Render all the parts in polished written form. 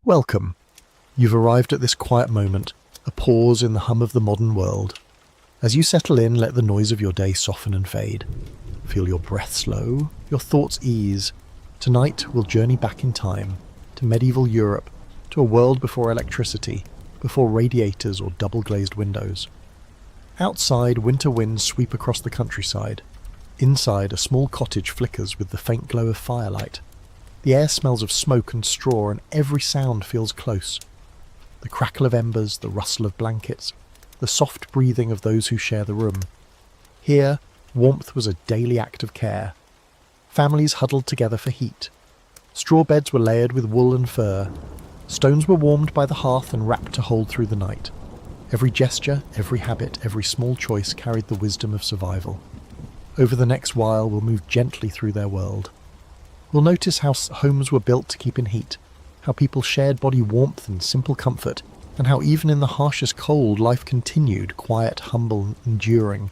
Welcome. You've arrived at this quiet moment, a pause in the hum of the modern world. As you settle in, let the noise of your day soften and fade. Feel your breath slow, your thoughts ease. Tonight we'll journey back in time, to medieval Europe, to a world before electricity, before radiators or double-glazed windows. Outside, winter winds sweep across the countryside. Inside, a small cottage flickers with the faint glow of firelight. The air smells of smoke and straw, and every sound feels close. The crackle of embers, the rustle of blankets, the soft breathing of those who share the room. Here, warmth was a daily act of care. Families huddled together for heat. Straw beds were layered with wool and fur. Stones were warmed by the hearth and wrapped to hold through the night. Every gesture, every habit, every small choice carried the wisdom of survival. Over the next while, we'll move gently through their world. We'll notice how homes were built to keep in heat, how people shared body warmth and simple comfort, and how even in the harshest cold, life continued, quiet, humble, enduring.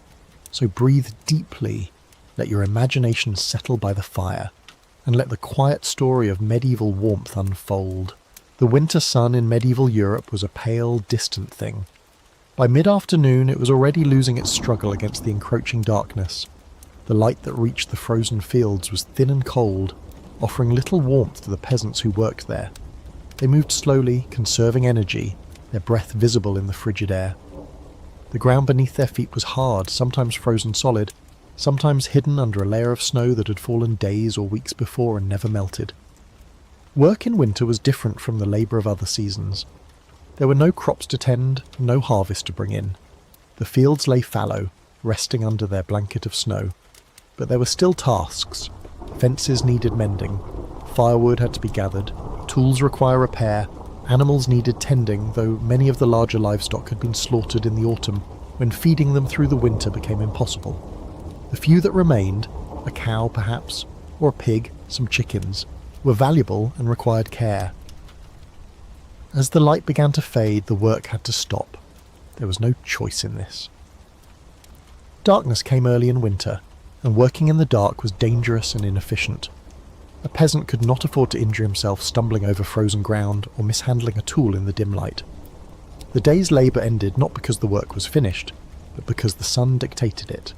So breathe deeply, let your imagination settle by the fire, and let the quiet story of medieval warmth unfold. The winter sun in medieval Europe was a pale, distant thing. By mid-afternoon, it was already losing its struggle against the encroaching darkness. The light that reached the frozen fields was thin and cold, offering little warmth to the peasants who worked there. They moved slowly, conserving energy, their breath visible in the frigid air. The ground beneath their feet was hard, sometimes frozen solid, sometimes hidden under a layer of snow that had fallen days or weeks before and never melted. Work in winter was different from the labour of other seasons. There were no crops to tend, no harvest to bring in. The fields lay fallow, resting under their blanket of snow. But there were still tasks. Fences needed mending, firewood had to be gathered, tools require repair, animals needed tending, though many of the larger livestock had been slaughtered in the autumn, when feeding them through the winter became impossible. The few that remained, a cow perhaps, or a pig, some chickens, were valuable and required care. As the light began to fade, the work had to stop. There was no choice in this. Darkness came early in winter, and working in the dark was dangerous and inefficient. A peasant could not afford to injure himself stumbling over frozen ground or mishandling a tool in the dim light. The day's labour ended not because the work was finished, but because the sun dictated it.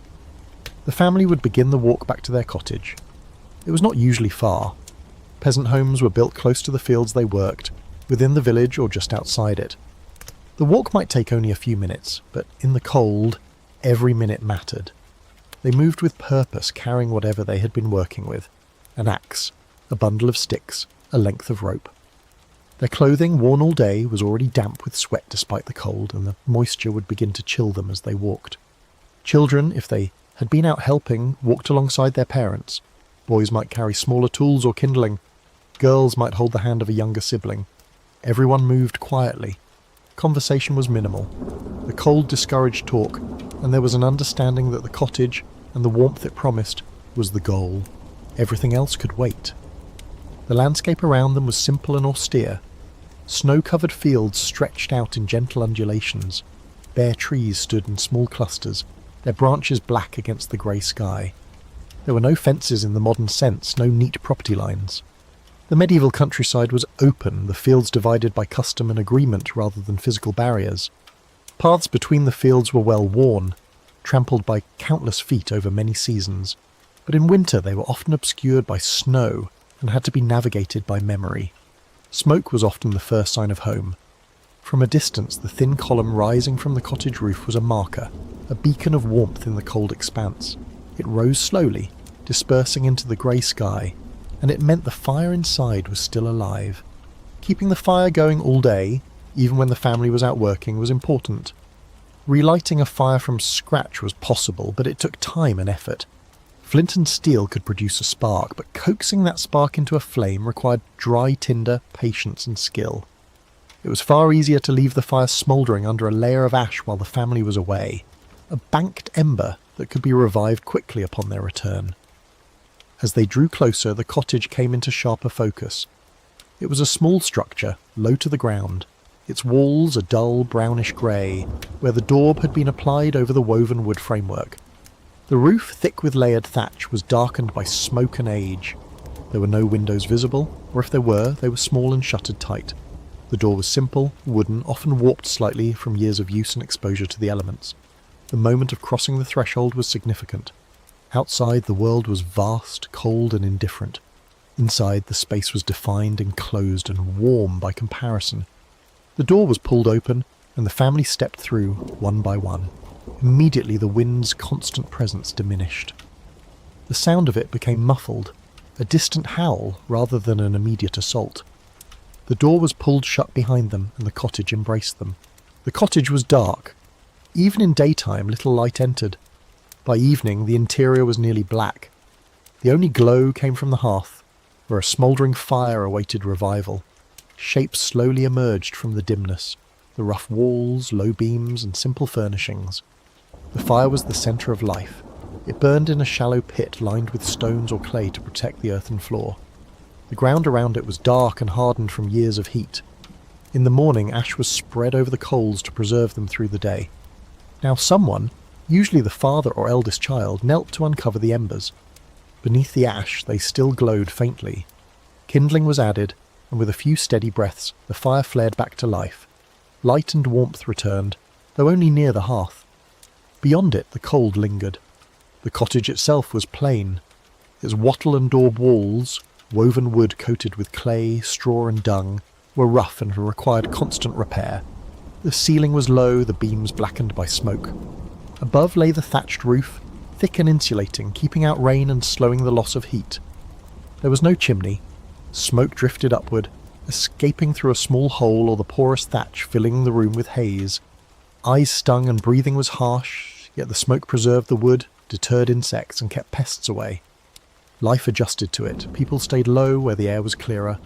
The family would begin the walk back to their cottage. It was not usually far. Peasant homes were built close to the fields they worked, within the village or just outside it. The walk might take only a few minutes, but in the cold, every minute mattered. They moved with purpose, carrying whatever they had been working with. An axe, a bundle of sticks, a length of rope. Their clothing, worn all day, was already damp with sweat despite the cold, and the moisture would begin to chill them as they walked. Children, if they had been out helping, walked alongside their parents. Boys might carry smaller tools or kindling. Girls might hold the hand of a younger sibling. Everyone moved quietly. Conversation was minimal. The cold discouraged talk, and there was an understanding that the cottage, and the warmth it promised, was the goal. Everything else could wait. The landscape around them was simple and austere. Snow-covered fields stretched out in gentle undulations. Bare trees stood in small clusters, their branches black against the grey sky. There were no fences in the modern sense, no neat property lines. The medieval countryside was open, the fields divided by custom and agreement rather than physical barriers. Paths between the fields were well worn, trampled by countless feet over many seasons, but in winter they were often obscured by snow and had to be navigated by memory. Smoke was often the first sign of home. From a distance, the thin column rising from the cottage roof was a marker, a beacon of warmth in the cold expanse. It rose slowly, dispersing into the grey sky, and it meant the fire inside was still alive. Keeping the fire going all day, even when the family was out working, was important. Relighting a fire from scratch was possible, but it took time and effort. Flint and steel could produce a spark, but coaxing that spark into a flame required dry tinder, patience and skill. It was far easier to leave the fire smouldering under a layer of ash while the family was away, a banked ember that could be revived quickly upon their return. As they drew closer, the cottage came into sharper focus. It was a small structure, low to the ground, its walls a dull brownish grey, where the daub had been applied over the woven wood framework. The roof, thick with layered thatch, was darkened by smoke and age. There were no windows visible, or if there were, they were small and shuttered tight. The door was simple, wooden, often warped slightly from years of use and exposure to the elements. The moment of crossing the threshold was significant. Outside, the world was vast, cold and indifferent. Inside, the space was defined, enclosed and warm by comparison. The door was pulled open, and the family stepped through, one by one. Immediately the wind's constant presence diminished. The sound of it became muffled, a distant howl rather than an immediate assault. The door was pulled shut behind them, and the cottage embraced them. The cottage was dark. Even in daytime, little light entered. By evening, the interior was nearly black. The only glow came from the hearth, where a smouldering fire awaited revival. Shapes slowly emerged from the dimness, the rough walls, low beams, and simple furnishings. The fire was the centre of life. It burned in a shallow pit lined with stones or clay to protect the earthen floor. The ground around it was dark and hardened from years of heat. In the morning, ash was spread over the coals to preserve them through the day. Now someone, usually the father or eldest child, knelt to uncover the embers. Beneath the ash, they still glowed faintly. Kindling was added, and with a few steady breaths, the fire flared back to life. Light and warmth returned, though only near the hearth. Beyond it, the cold lingered. The cottage itself was plain. Its wattle and daub walls, woven wood coated with clay, straw and dung, were rough and required constant repair. The ceiling was low, the beams blackened by smoke. Above lay the thatched roof, thick and insulating, keeping out rain and slowing the loss of heat. There was no chimney. Smoke drifted upward, escaping through a small hole or the porous thatch filling the room with haze. Eyes stung and breathing was harsh, yet the smoke preserved the wood, deterred insects and kept pests away. Life adjusted to it. People stayed low where the air was clearer.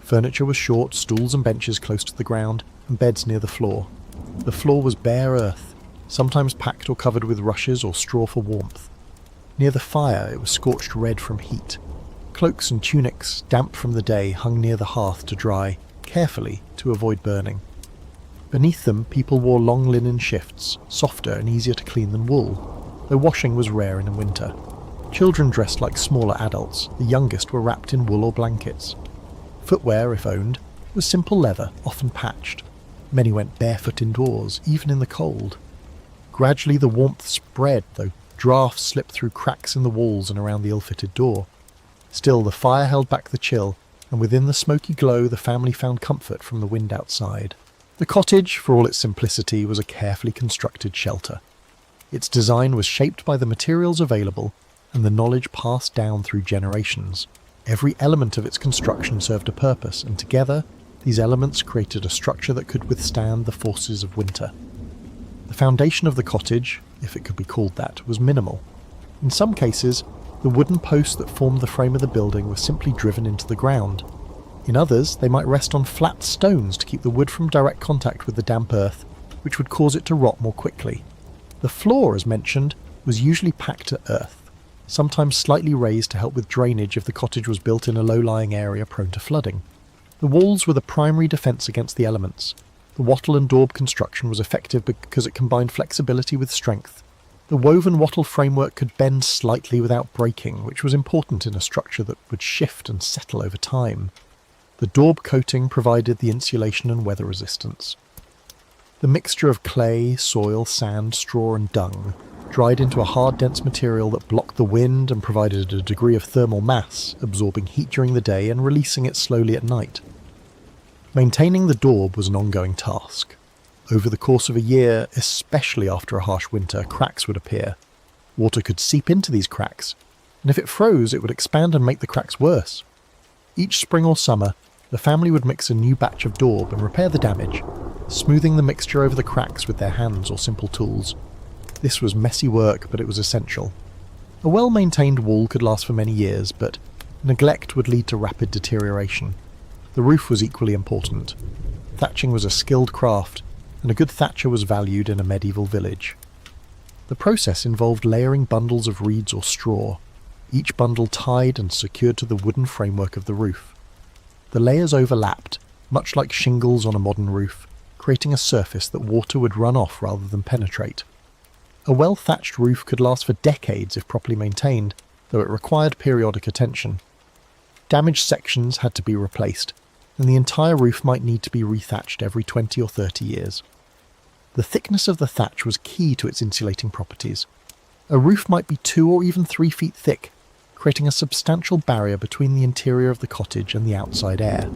Furniture was short, stools and benches close to the ground, and beds near the floor. The floor was bare earth, sometimes packed or covered with rushes or straw for warmth. Near the fire it was scorched red from heat. Cloaks and tunics, damp from the day, hung near the hearth to dry, carefully to avoid burning. Beneath them people wore long linen shifts, softer and easier to clean than wool, though washing was rare in winter. Children dressed like smaller adults, the youngest were wrapped in wool or blankets. Footwear, if owned, was simple leather, often patched. Many went barefoot indoors, even in the cold. Gradually the warmth spread, though draughts slipped through cracks in the walls and around the ill-fitted door. Still, the fire held back the chill, and within the smoky glow the family found comfort from the wind outside. The cottage, for all its simplicity, was a carefully constructed shelter. Its design was shaped by the materials available and the knowledge passed down through generations. Every element of its construction served a purpose, and together, these elements created a structure that could withstand the forces of winter. The foundation of the cottage, if it could be called that, was minimal. In some cases, the wooden posts that formed the frame of the building were simply driven into the ground. In others, they might rest on flat stones to keep the wood from direct contact with the damp earth, which would cause it to rot more quickly. The floor, as mentioned, was usually packed to earth, sometimes slightly raised to help with drainage if the cottage was built in a low-lying area prone to flooding. The walls were the primary defence against the elements. The wattle and daub construction was effective because it combined flexibility with strength. The woven wattle framework could bend slightly without breaking, which was important in a structure that would shift and settle over time. The daub coating provided the insulation and weather resistance. The mixture of clay, soil, sand, straw and dung dried into a hard, dense material that blocked the wind and provided a degree of thermal mass, absorbing heat during the day and releasing it slowly at night. Maintaining the daub was an ongoing task. Over the course of a year, especially after a harsh winter, cracks would appear. Water could seep into these cracks, and if it froze, it would expand and make the cracks worse. Each spring or summer, the family would mix a new batch of daub and repair the damage, smoothing the mixture over the cracks with their hands or simple tools. This was messy work, but it was essential. A well-maintained wall could last for many years, but neglect would lead to rapid deterioration. The roof was equally important. Thatching was a skilled craft, and a good thatcher was valued in a medieval village. The process involved layering bundles of reeds or straw, each bundle tied and secured to the wooden framework of the roof. The layers overlapped, much like shingles on a modern roof, creating a surface that water would run off rather than penetrate. A well-thatched roof could last for decades if properly maintained, though it required periodic attention. Damaged sections had to be replaced, and the entire roof might need to be rethatched every 20 or 30 years. The thickness of the thatch was key to its insulating properties. A roof might be 2 or even 3 feet thick, creating a substantial barrier between the interior of the cottage and the outside air.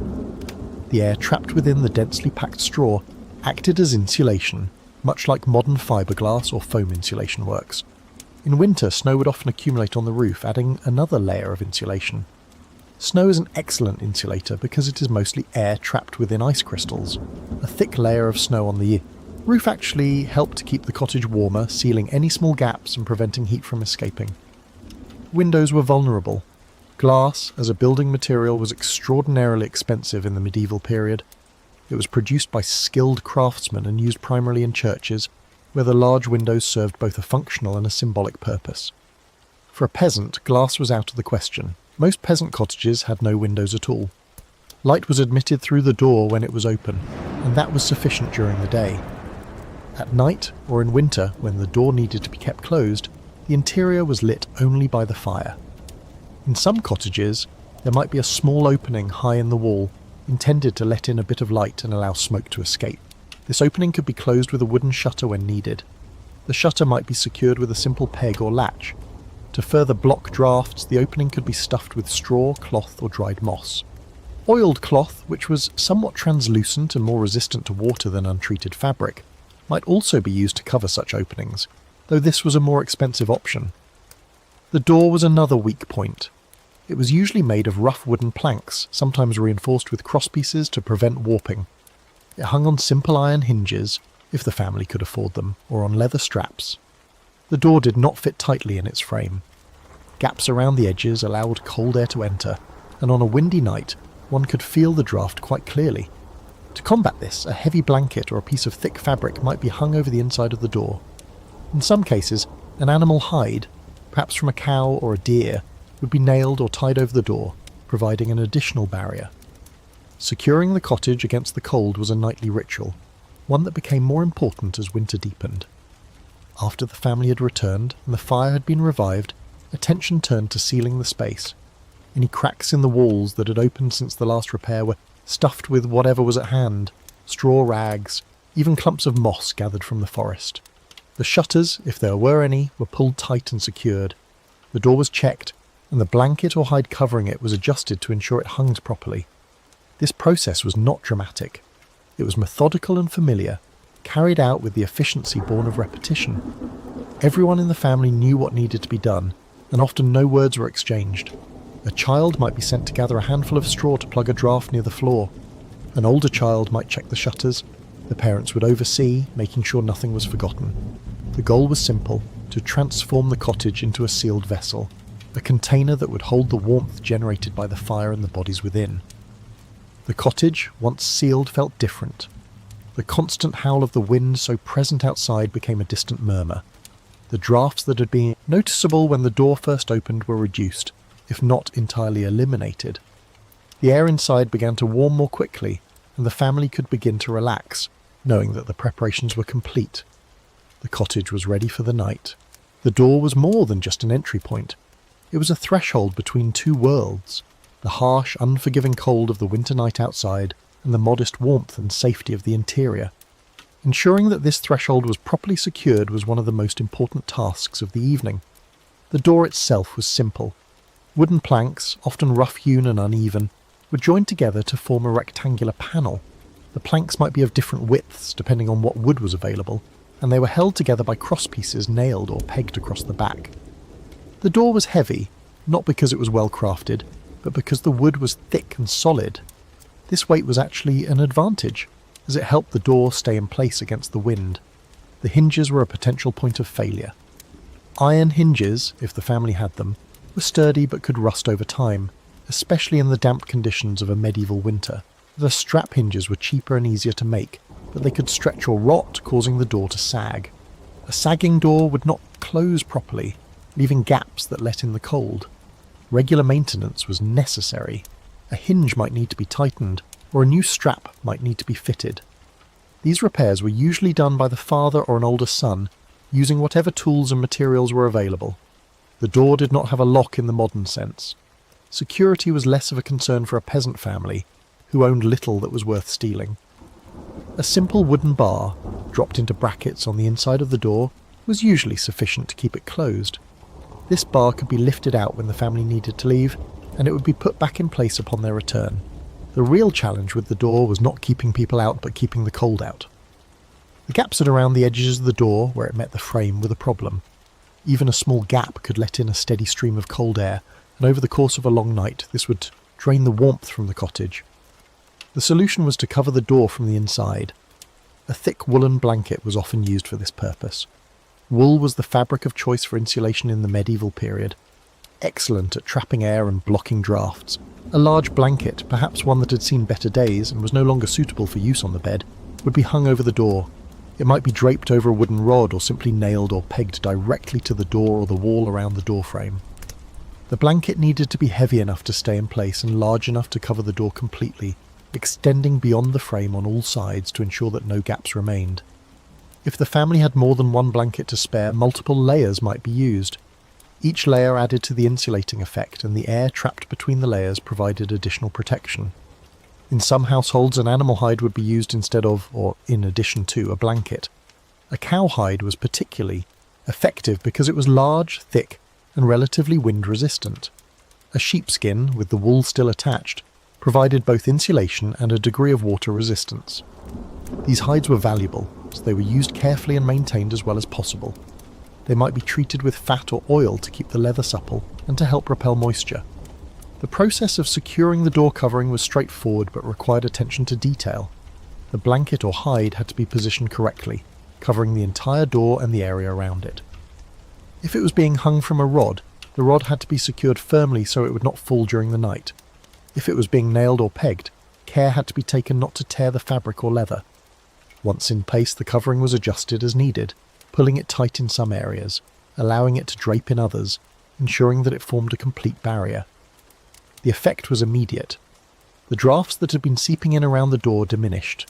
The air trapped within the densely packed straw acted as insulation, much like modern fiberglass or foam insulation works. In winter, snow would often accumulate on the roof, adding another layer of insulation. Snow is an excellent insulator because it is mostly air trapped within ice crystals. A thick layer of snow on the roof actually helped to keep the cottage warmer, sealing any small gaps and preventing heat from escaping. Windows were vulnerable. Glass, as a building material, was extraordinarily expensive in the medieval period. It was produced by skilled craftsmen and used primarily in churches, where the large windows served both a functional and a symbolic purpose. For a peasant, glass was out of the question. Most peasant cottages had no windows at all. Light was admitted through the door when it was open, and that was sufficient during the day. At night, or in winter, when the door needed to be kept closed, the interior was lit only by the fire. In some cottages, there might be a small opening high in the wall, intended to let in a bit of light and allow smoke to escape. This opening could be closed with a wooden shutter when needed. The shutter might be secured with a simple peg or latch. To further block drafts, the opening could be stuffed with straw, cloth, or dried moss. Oiled cloth, which was somewhat translucent and more resistant to water than untreated fabric, might also be used to cover such openings, though this was a more expensive option. The door was another weak point. It was usually made of rough wooden planks, sometimes reinforced with crosspieces to prevent warping. It hung on simple iron hinges, if the family could afford them, or on leather straps. The door did not fit tightly in its frame. Gaps around the edges allowed cold air to enter, and on a windy night, one could feel the draft quite clearly. To combat this, a heavy blanket or a piece of thick fabric might be hung over the inside of the door. In some cases, an animal hide, perhaps from a cow or a deer, would be nailed or tied over the door, providing an additional barrier. Securing the cottage against the cold was a nightly ritual, one that became more important as winter deepened. After the family had returned and the fire had been revived, attention turned to sealing the space. Any cracks in the walls that had opened since the last repair were stuffed with whatever was at hand, straw rags, even clumps of moss gathered from the forest. The shutters, if there were any, were pulled tight and secured. The door was checked, and the blanket or hide covering it was adjusted to ensure it hung properly. This process was not dramatic. It was methodical and familiar, carried out with the efficiency born of repetition. Everyone in the family knew what needed to be done, and often no words were exchanged. A child might be sent to gather a handful of straw to plug a draft near the floor. An older child might check the shutters. The parents would oversee, making sure nothing was forgotten. The goal was simple: to transform the cottage into a sealed vessel, a container that would hold the warmth generated by the fire and the bodies within. The cottage, once sealed, felt different. The constant howl of the wind so present outside became a distant murmur. The drafts that had been noticeable when the door first opened were reduced, if not entirely eliminated. The air inside began to warm more quickly, and the family could begin to relax, knowing that the preparations were complete. The cottage was ready for the night. The door was more than just an entry point. It was a threshold between two worlds, the harsh, unforgiving cold of the winter night outside and the modest warmth and safety of the interior. Ensuring that this threshold was properly secured was one of the most important tasks of the evening. The door itself was simple. Wooden planks, often rough-hewn and uneven, were joined together to form a rectangular panel. The planks might be of different widths depending on what wood was available, and they were held together by crosspieces nailed or pegged across the back. The door was heavy, not because it was well crafted, but because the wood was thick and solid. This weight was actually an advantage, as it helped the door stay in place against the wind. The hinges were a potential point of failure. Iron hinges, if the family had them, were sturdy but could rust over time, especially in the damp conditions of a medieval winter. The strap hinges were cheaper and easier to make, but they could stretch or rot, causing the door to sag. A sagging door would not close properly, leaving gaps that let in the cold. Regular maintenance was necessary. A hinge might need to be tightened, or a new strap might need to be fitted. These repairs were usually done by the father or an older son, using whatever tools and materials were available. The door did not have a lock in the modern sense. Security was less of a concern for a peasant family, who owned little that was worth stealing. A simple wooden bar, dropped into brackets on the inside of the door, was usually sufficient to keep it closed. This bar could be lifted out when the family needed to leave, and it would be put back in place upon their return. The real challenge with the door was not keeping people out, but keeping the cold out. The gaps at around the edges of the door, where it met the frame, were the problem. Even a small gap could let in a steady stream of cold air, and over the course of a long night, this would drain the warmth from the cottage. The solution was to cover the door from the inside. A thick woolen blanket was often used for this purpose. Wool was the fabric of choice for insulation in the medieval period, excellent at trapping air and blocking drafts. A large blanket, perhaps one that had seen better days and was no longer suitable for use on the bed, would be hung over the door. It might be draped over a wooden rod or simply nailed or pegged directly to the door or the wall around the door frame. The blanket needed to be heavy enough to stay in place and large enough to cover the door completely, extending beyond the frame on all sides to ensure that no gaps remained. If the family had more than one blanket to spare, multiple layers might be used. Each layer added to the insulating effect, and the air trapped between the layers provided additional protection. In some households, an animal hide would be used instead of, or in addition to, a blanket. A cowhide was particularly effective because it was large, thick, and relatively wind-resistant. A sheepskin, with the wool still attached, provided both insulation and a degree of water resistance. These hides were valuable, so they were used carefully and maintained as well as possible. They might be treated with fat or oil to keep the leather supple and to help repel moisture. The process of securing the door covering was straightforward but required attention to detail. The blanket or hide had to be positioned correctly, covering the entire door and the area around it. If it was being hung from a rod, the rod had to be secured firmly so it would not fall during the night. If it was being nailed or pegged, care had to be taken not to tear the fabric or leather. Once in place, the covering was adjusted as needed, pulling it tight in some areas, allowing it to drape in others, ensuring that it formed a complete barrier. The effect was immediate. The drafts that had been seeping in around the door diminished.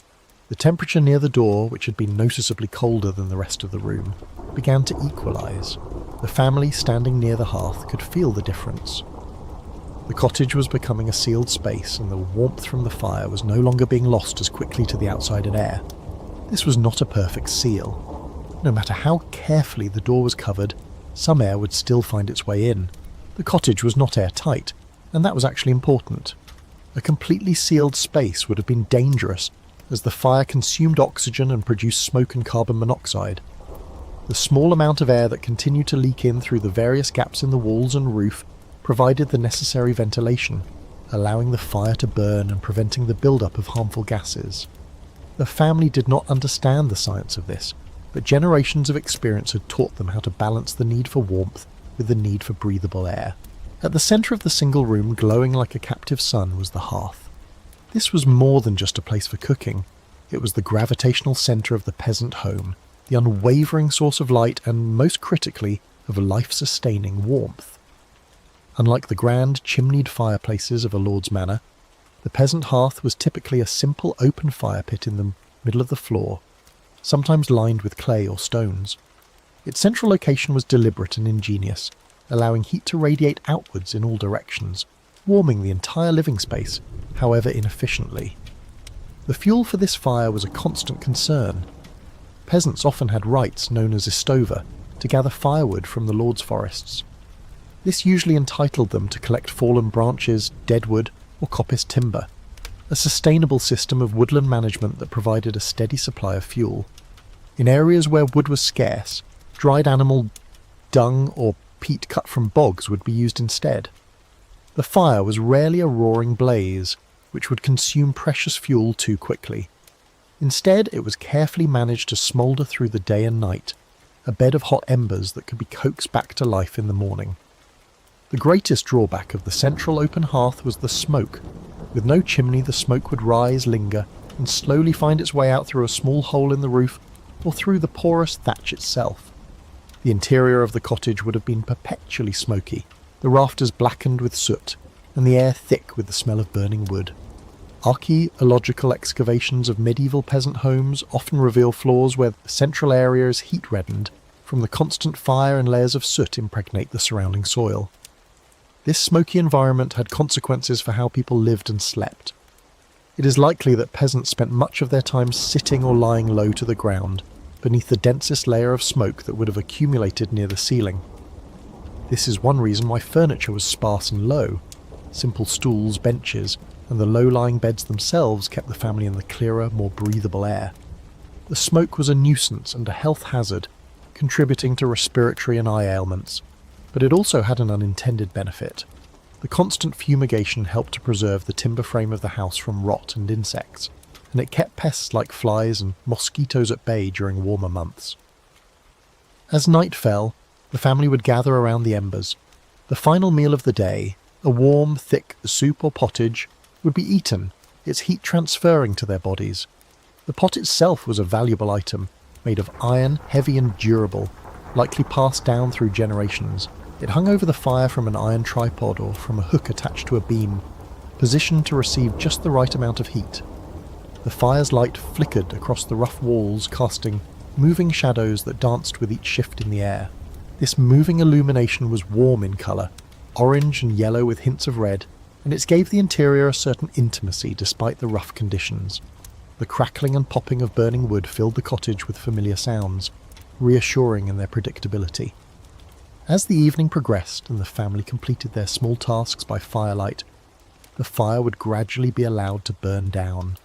The temperature near the door, which had been noticeably colder than the rest of the room, began to equalize. The family standing near the hearth could feel the difference. The cottage was becoming a sealed space, and the warmth from the fire was no longer being lost as quickly to the outside air. This was not a perfect seal. No matter how carefully the door was covered, some air would still find its way in. The cottage was not airtight, and that was actually important. A completely sealed space would have been dangerous, as the fire consumed oxygen and produced smoke and carbon monoxide. The small amount of air that continued to leak in through the various gaps in the walls and roof provided the necessary ventilation, allowing the fire to burn and preventing the build-up of harmful gases. The family did not understand the science of this, but generations of experience had taught them how to balance the need for warmth with the need for breathable air. At the centre of the single room, glowing like a captive sun, was the hearth. This was more than just a place for cooking. It was the gravitational centre of the peasant home, the unwavering source of light and, most critically, of life-sustaining warmth. Unlike the grand chimneyed fireplaces of a lord's manor, the peasant hearth was typically a simple open fire pit in the middle of the floor, sometimes lined with clay or stones. Its central location was deliberate and ingenious, allowing heat to radiate outwards in all directions, warming the entire living space, however inefficiently. The fuel for this fire was a constant concern. Peasants often had rites known as istova to gather firewood from the lord's forests. This usually entitled them to collect fallen branches, dead wood, or coppice timber, a sustainable system of woodland management that provided a steady supply of fuel. In areas where wood was scarce, dried animal dung or peat cut from bogs would be used instead. The fire was rarely a roaring blaze, which would consume precious fuel too quickly. Instead, it was carefully managed to smoulder through the day and night, a bed of hot embers that could be coaxed back to life in the morning. The greatest drawback of the central open hearth was the smoke. With no chimney, the smoke would rise, linger, and slowly find its way out through a small hole in the roof or through the porous thatch itself. The interior of the cottage would have been perpetually smoky, the rafters blackened with soot, and the air thick with the smell of burning wood. Archaeological excavations of medieval peasant homes often reveal floors where the central area is heat-reddened from the constant fire and layers of soot impregnate the surrounding soil. This smoky environment had consequences for how people lived and slept. It is likely that peasants spent much of their time sitting or lying low to the ground, beneath the densest layer of smoke that would have accumulated near the ceiling. This is one reason why furniture was sparse and low. Simple stools, benches, and the low-lying beds themselves kept the family in the clearer, more breathable air. The smoke was a nuisance and a health hazard, contributing to respiratory and eye ailments, but it also had an unintended benefit. The constant fumigation helped to preserve the timber frame of the house from rot and insects, and it kept pests like flies and mosquitoes at bay during warmer months. As night fell, the family would gather around the embers. The final meal of the day, a warm, thick soup or pottage, would be eaten, its heat transferring to their bodies. The pot itself was a valuable item, made of iron, heavy and durable, likely passed down through generations. It hung over the fire from an iron tripod or from a hook attached to a beam, positioned to receive just the right amount of heat. The fire's light flickered across the rough walls, casting moving shadows that danced with each shift in the air. This moving illumination was warm in colour, orange and yellow with hints of red, and it gave the interior a certain intimacy despite the rough conditions. The crackling and popping of burning wood filled the cottage with familiar sounds, reassuring in their predictability. As the evening progressed and the family completed their small tasks by firelight, the fire would gradually be allowed to burn down.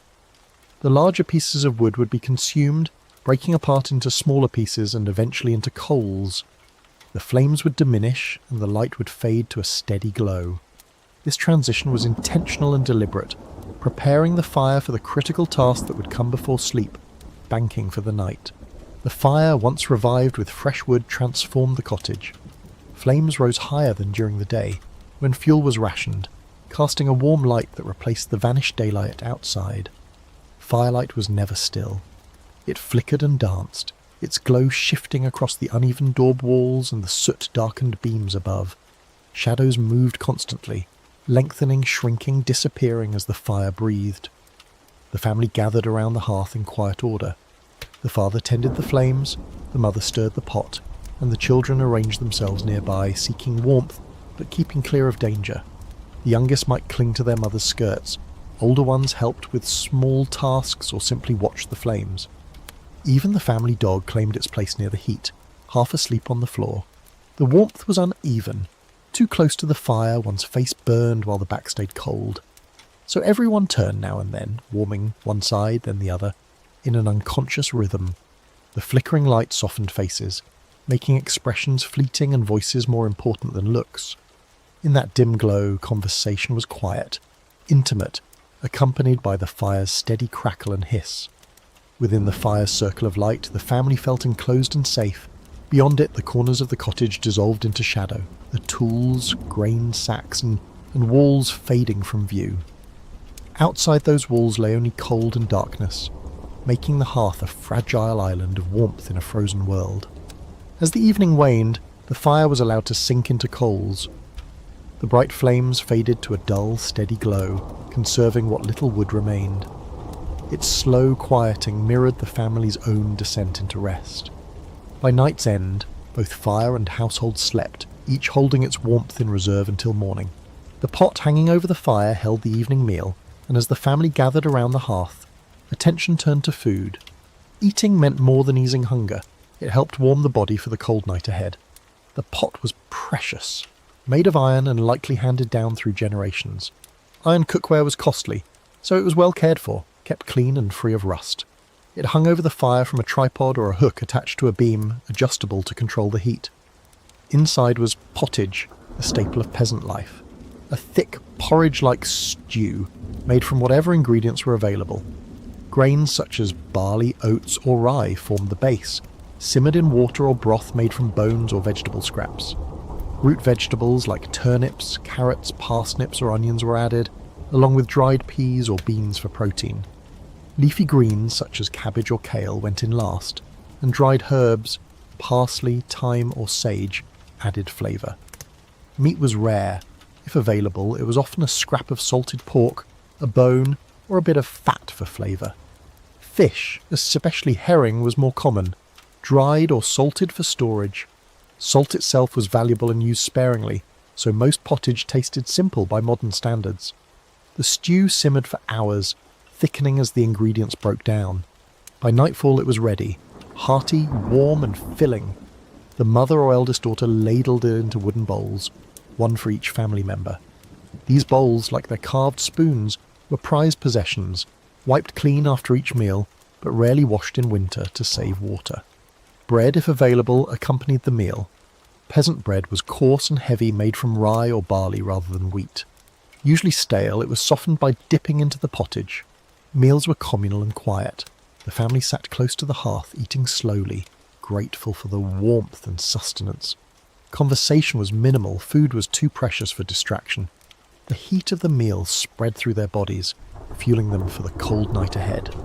The larger pieces of wood would be consumed, breaking apart into smaller pieces and eventually into coals. The flames would diminish and the light would fade to a steady glow. This transition was intentional and deliberate, preparing the fire for the critical task that would come before sleep, banking for the night. The fire, once revived with fresh wood, transformed the cottage. Flames rose higher than during the day, when fuel was rationed, casting a warm light that replaced the vanished daylight outside. Firelight was never still. It flickered and danced, its glow shifting across the uneven daub walls and the soot-darkened beams above. Shadows moved constantly, lengthening, shrinking, disappearing as the fire breathed. The family gathered around the hearth in quiet order. The father tended the flames, the mother stirred the pot, and the children arranged themselves nearby, seeking warmth, but keeping clear of danger. The youngest might cling to their mother's skirts. Older ones helped with small tasks or simply watched the flames. Even the family dog claimed its place near the heat, half asleep on the floor. The warmth was uneven. Too close to the fire, one's face burned while the back stayed cold. So everyone turned now and then, warming one side, then the other, in an unconscious rhythm. The flickering light softened faces, making expressions fleeting and voices more important than looks. In that dim glow, conversation was quiet, intimate, accompanied by the fire's steady crackle and hiss. Within the fire's circle of light, the family felt enclosed and safe. Beyond it, the corners of the cottage dissolved into shadow, the tools, grain sacks, and walls fading from view. Outside those walls lay only cold and darkness, making the hearth a fragile island of warmth in a frozen world. As the evening waned, the fire was allowed to sink into coals. The bright flames faded to a dull, steady glow, conserving what little wood remained. Its slow quieting mirrored the family's own descent into rest. By night's end, both fire and household slept, each holding its warmth in reserve until morning. The pot hanging over the fire held the evening meal, and as the family gathered around the hearth, attention turned to food. Eating meant more than easing hunger. It helped warm the body for the cold night ahead. The pot was precious, made of iron and likely handed down through generations. Iron cookware was costly, so it was well cared for, kept clean and free of rust. It hung over the fire from a tripod or a hook attached to a beam, adjustable to control the heat. Inside was pottage, a staple of peasant life. A thick, porridge-like stew, made from whatever ingredients were available. Grains such as barley, oats or rye formed the base, simmered in water or broth made from bones or vegetable scraps. Root vegetables like turnips, carrots, parsnips or onions were added, along with dried peas or beans for protein. Leafy greens such as cabbage or kale went in last, and dried herbs, parsley, thyme or sage, added flavour. Meat was rare. If available, it was often a scrap of salted pork, a bone, or a bit of fat for flavour. Fish, especially herring, was more common, dried or salted for storage. Salt itself was valuable and used sparingly, so most pottage tasted simple by modern standards. The stew simmered for hours, thickening as the ingredients broke down. By nightfall it was ready, hearty, warm and filling. The mother or eldest daughter ladled it into wooden bowls, one for each family member. These bowls, like their carved spoons, were prized possessions, wiped clean after each meal, but rarely washed in winter to save water. Bread, if available, accompanied the meal. Peasant bread was coarse and heavy, made from rye or barley rather than wheat. Usually stale, it was softened by dipping into the pottage. Meals were communal and quiet. The family sat close to the hearth, eating slowly, grateful for the warmth and sustenance. Conversation was minimal, food was too precious for distraction. The heat of the meal spread through their bodies, fueling them for the cold night ahead.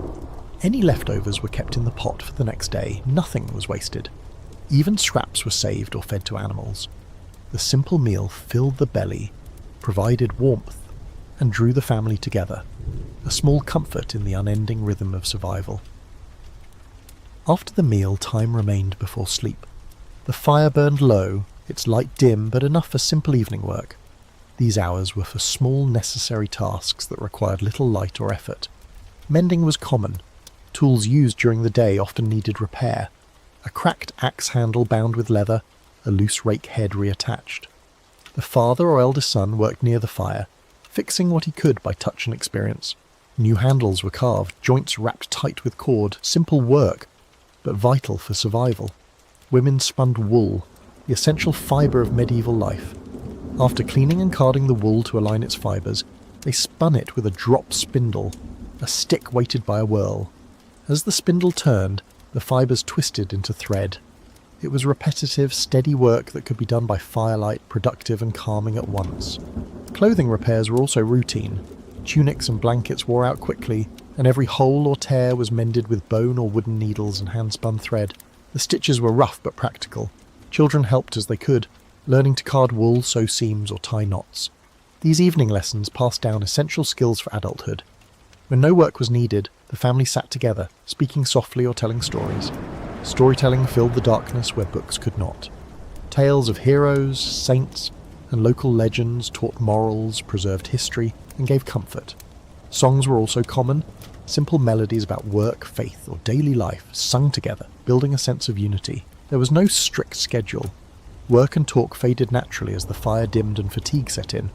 Any leftovers were kept in the pot for the next day, nothing was wasted. Even scraps were saved or fed to animals. The simple meal filled the belly, provided warmth, and drew the family together, a small comfort in the unending rhythm of survival. After the meal, time remained before sleep. The fire burned low, its light dim but enough for simple evening work. These hours were for small necessary tasks that required little light or effort. Mending was common. Tools used during the day often needed repair. A cracked axe handle bound with leather, a loose rake head reattached. The father or eldest son worked near the fire, fixing what he could by touch and experience. New handles were carved, joints wrapped tight with cord, simple work, but vital for survival. Women spun wool, the essential fibre of medieval life. After cleaning and carding the wool to align its fibres, they spun it with a drop spindle, a stick weighted by a whirl. As the spindle turned, the fibres twisted into thread. It was repetitive, steady work that could be done by firelight, productive and calming at once. Clothing repairs were also routine. Tunics and blankets wore out quickly, and every hole or tear was mended with bone or wooden needles and hand-spun thread. The stitches were rough but practical. Children helped as they could, learning to card wool, sew seams or tie knots. These evening lessons passed down essential skills for adulthood. When no work was needed, the family sat together, speaking softly or telling stories. Storytelling filled the darkness where books could not. Tales of heroes, saints, and local legends taught morals, preserved history, and gave comfort. Songs were also common, simple melodies about work, faith, or daily life, sung together, building a sense of unity. There was no strict schedule. Work and talk faded naturally as the fire dimmed and fatigue set in.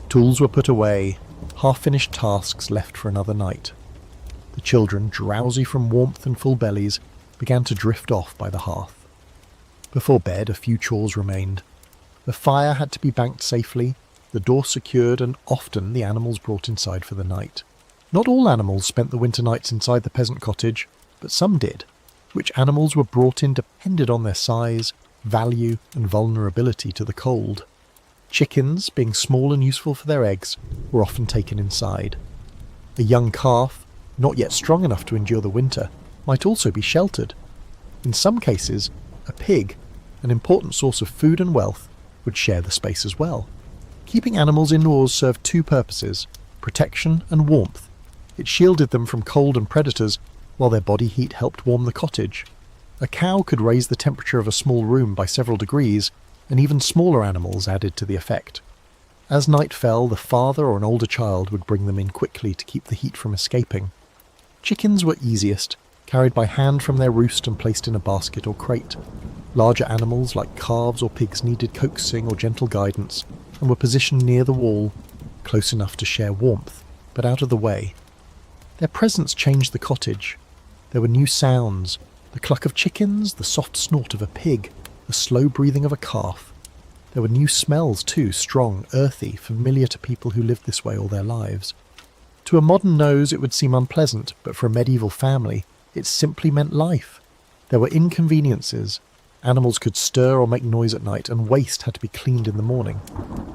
Tools were put away, half-finished tasks left for another night. The children, drowsy from warmth and full bellies, began to drift off by the hearth. Before bed, a few chores remained. The fire had to be banked safely, the door secured, and often the animals brought inside for the night. Not all animals spent the winter nights inside the peasant cottage, but some did. Which animals were brought in depended on their size, value, and vulnerability to the cold. Chickens, being small and useful for their eggs, were often taken inside. A young calf, not yet strong enough to endure the winter, might also be sheltered. In some cases, a pig, an important source of food and wealth, would share the space as well. Keeping animals indoors served two purposes: protection and warmth. It shielded them from cold and predators, while their body heat helped warm the cottage. A cow could raise the temperature of a small room by several degrees, and even smaller animals added to the effect. As night fell, the father or an older child would bring them in quickly to keep the heat from escaping. Chickens were easiest, carried by hand from their roost and placed in a basket or crate. Larger animals like calves or pigs needed coaxing or gentle guidance, and were positioned near the wall, close enough to share warmth, but out of the way. Their presence changed the cottage. There were new sounds: the cluck of chickens, the soft snort of a pig, the slow breathing of a calf. There were new smells too, strong, earthy, familiar to people who lived this way all their lives. To a modern nose it would seem unpleasant, but for a medieval family it simply meant life. There were inconveniences. Animals could stir or make noise at night, and waste had to be cleaned in the morning.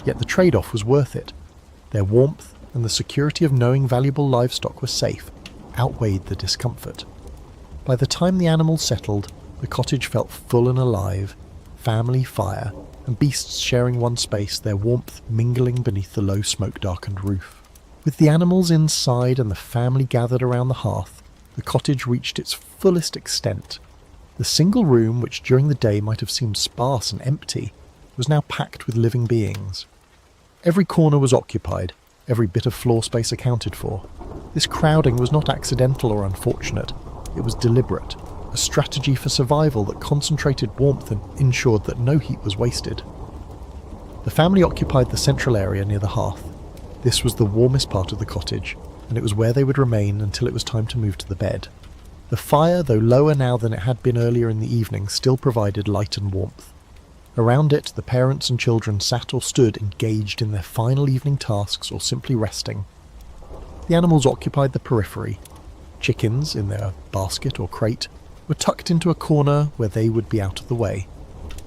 Yet the trade-off was worth it. Their warmth and the security of knowing valuable livestock were safe outweighed the discomfort. By the time the animals settled, the cottage felt full and alive, family, fire, and beasts sharing one space, their warmth mingling beneath the low smoke-darkened roof. With the animals inside and the family gathered around the hearth, the cottage reached its fullest extent. The single room, which during the day might have seemed sparse and empty, was now packed with living beings. Every corner was occupied, every bit of floor space accounted for. This crowding was not accidental or unfortunate, it was deliberate, a strategy for survival that concentrated warmth and ensured that no heat was wasted. The family occupied the central area near the hearth. This was the warmest part of the cottage, and it was where they would remain until it was time to move to the bed. The fire, though lower now than it had been earlier in the evening, still provided light and warmth. Around it, the parents and children sat or stood engaged in their final evening tasks or simply resting. The animals occupied the periphery. Chickens, in their basket or crate, were tucked into a corner where they would be out of the way.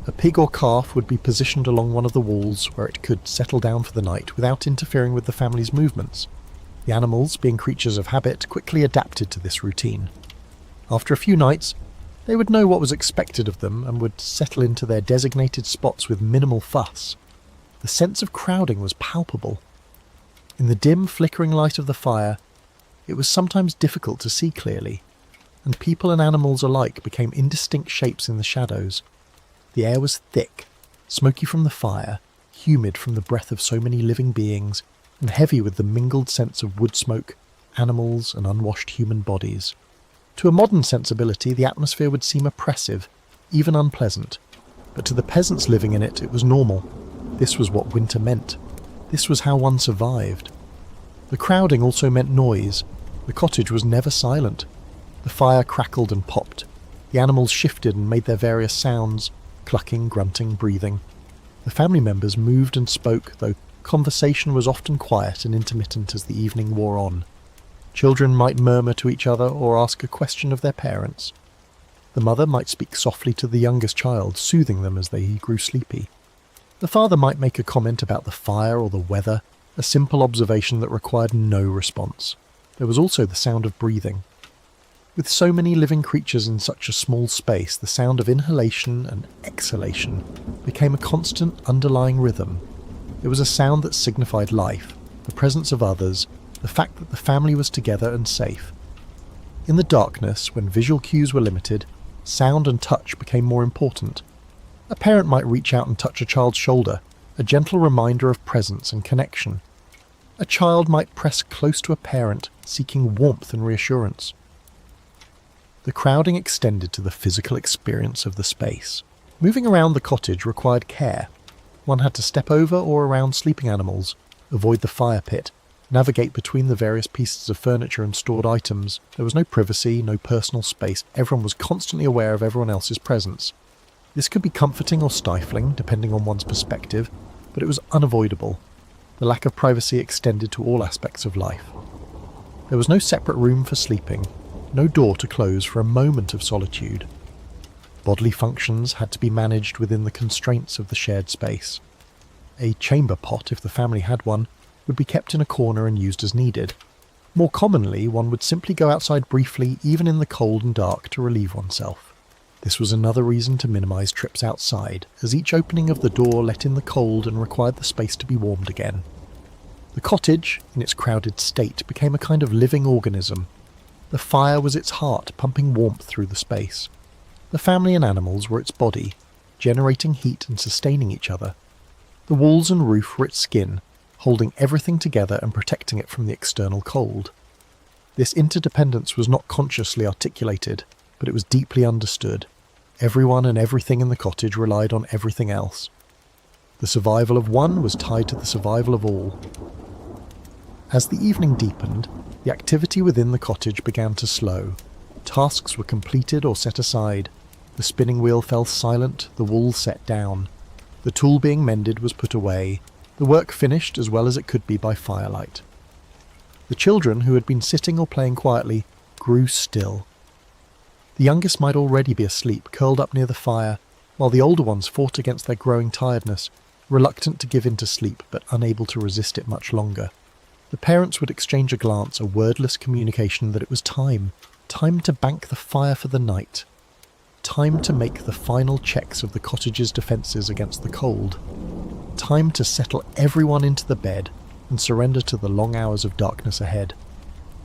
A pig or calf would be positioned along one of the walls where it could settle down for the night without interfering with the family's movements. The animals, being creatures of habit, quickly adapted to this routine. After a few nights, they would know what was expected of them and would settle into their designated spots with minimal fuss. The sense of crowding was palpable. In the dim, flickering light of the fire, it was sometimes difficult to see clearly, and people and animals alike became indistinct shapes in the shadows. The air was thick, smoky from the fire, humid from the breath of so many living beings, and heavy with the mingled sense of wood smoke, animals, and unwashed human bodies. To a modern sensibility, the atmosphere would seem oppressive, even unpleasant, but to the peasants living in it, it was normal. This was what winter meant. This was how one survived. The crowding also meant noise. The cottage was never silent. The fire crackled and popped. The animals shifted and made their various sounds, clucking, grunting, breathing. The family members moved and spoke, though conversation was often quiet and intermittent as the evening wore on. Children might murmur to each other or ask a question of their parents. The mother might speak softly to the youngest child, soothing them as they grew sleepy. The father might make a comment about the fire or the weather, a simple observation that required no response. There was also the sound of breathing. With so many living creatures in such a small space, the sound of inhalation and exhalation became a constant underlying rhythm. It was a sound that signified life, the presence of others, the fact that the family was together and safe. In the darkness, when visual cues were limited, sound and touch became more important. A parent might reach out and touch a child's shoulder, a gentle reminder of presence and connection. A child might press close to a parent, seeking warmth and reassurance. The crowding extended to the physical experience of the space. Moving around the cottage required care. One had to step over or around sleeping animals, avoid the fire pit, navigate between the various pieces of furniture and stored items. There was no privacy, no personal space. Everyone was constantly aware of everyone else's presence. This could be comforting or stifling, depending on one's perspective, but it was unavoidable. The lack of privacy extended to all aspects of life. There was no separate room for sleeping, no door to close for a moment of solitude. Bodily functions had to be managed within the constraints of the shared space. A chamber pot, if the family had one, would be kept in a corner and used as needed. More commonly, one would simply go outside briefly, even in the cold and dark, to relieve oneself. This was another reason to minimise trips outside, as each opening of the door let in the cold and required the space to be warmed again. The cottage, in its crowded state, became a kind of living organism. The fire was its heart, pumping warmth through the space. The family and animals were its body, generating heat and sustaining each other. The walls and roof were its skin, holding everything together and protecting it from the external cold. This interdependence was not consciously articulated, but it was deeply understood. Everyone and everything in the cottage relied on everything else. The survival of one was tied to the survival of all. As the evening deepened, the activity within the cottage began to slow. Tasks were completed or set aside. The spinning wheel fell silent, the wool set down. The tool being mended was put away, the work finished as well as it could be by firelight. The children, who had been sitting or playing quietly, grew still. The youngest might already be asleep, curled up near the fire, while the older ones fought against their growing tiredness, reluctant to give in to sleep but unable to resist it much longer. The parents would exchange a glance, a wordless communication that it was time to bank the fire for the night, time to make the final checks of the cottage's defences against the cold, time to settle everyone into the bed and surrender to the long hours of darkness ahead.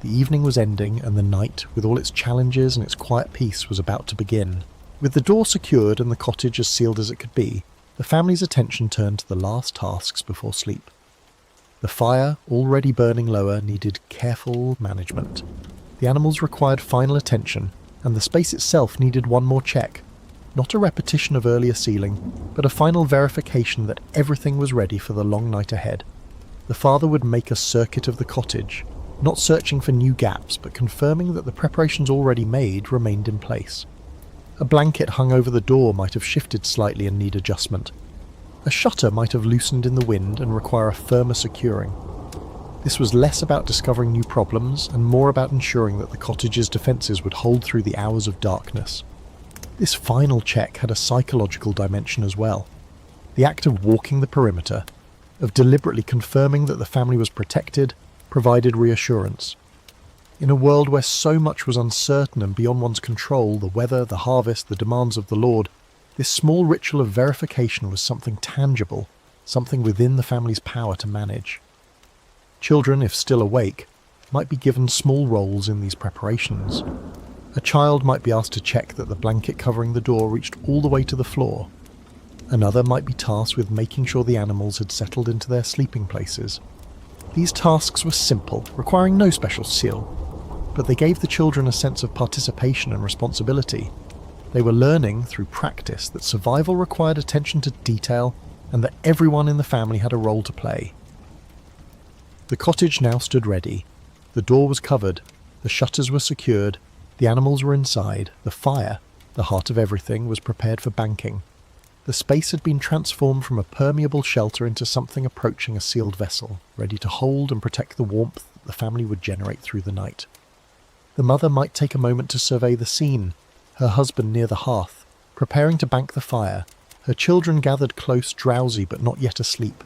The evening was ending, and the night, with all its challenges and its quiet peace, was about to begin. With the door secured and the cottage as sealed as it could be, the family's attention turned to the last tasks before sleep. The fire, already burning lower, needed careful management. The animals required final attention, and the space itself needed one more check. Not a repetition of earlier sealing, but a final verification that everything was ready for the long night ahead. The father would make a circuit of the cottage, not searching for new gaps, but confirming that the preparations already made remained in place. A blanket hung over the door might have shifted slightly and need adjustment. A shutter might have loosened in the wind and require a firmer securing. This was less about discovering new problems and more about ensuring that the cottage's defences would hold through the hours of darkness. This final check had a psychological dimension as well. The act of walking the perimeter, of deliberately confirming that the family was protected, provided reassurance. In a world where so much was uncertain and beyond one's control, the weather, the harvest, the demands of the Lord, this small ritual of verification was something tangible, something within the family's power to manage. Children, if still awake, might be given small roles in these preparations. A child might be asked to check that the blanket covering the door reached all the way to the floor. Another might be tasked with making sure the animals had settled into their sleeping places. These tasks were simple, requiring no special skill, but they gave the children a sense of participation and responsibility. They were learning through practice that survival required attention to detail and that everyone in the family had a role to play. The cottage now stood ready. The door was covered, the shutters were secured, the animals were inside, the fire, the heart of everything, was prepared for banking. The space had been transformed from a permeable shelter into something approaching a sealed vessel, ready to hold and protect the warmth that the family would generate through the night. The mother might take a moment to survey the scene, her husband near the hearth, preparing to bank the fire, her children gathered close, drowsy but not yet asleep.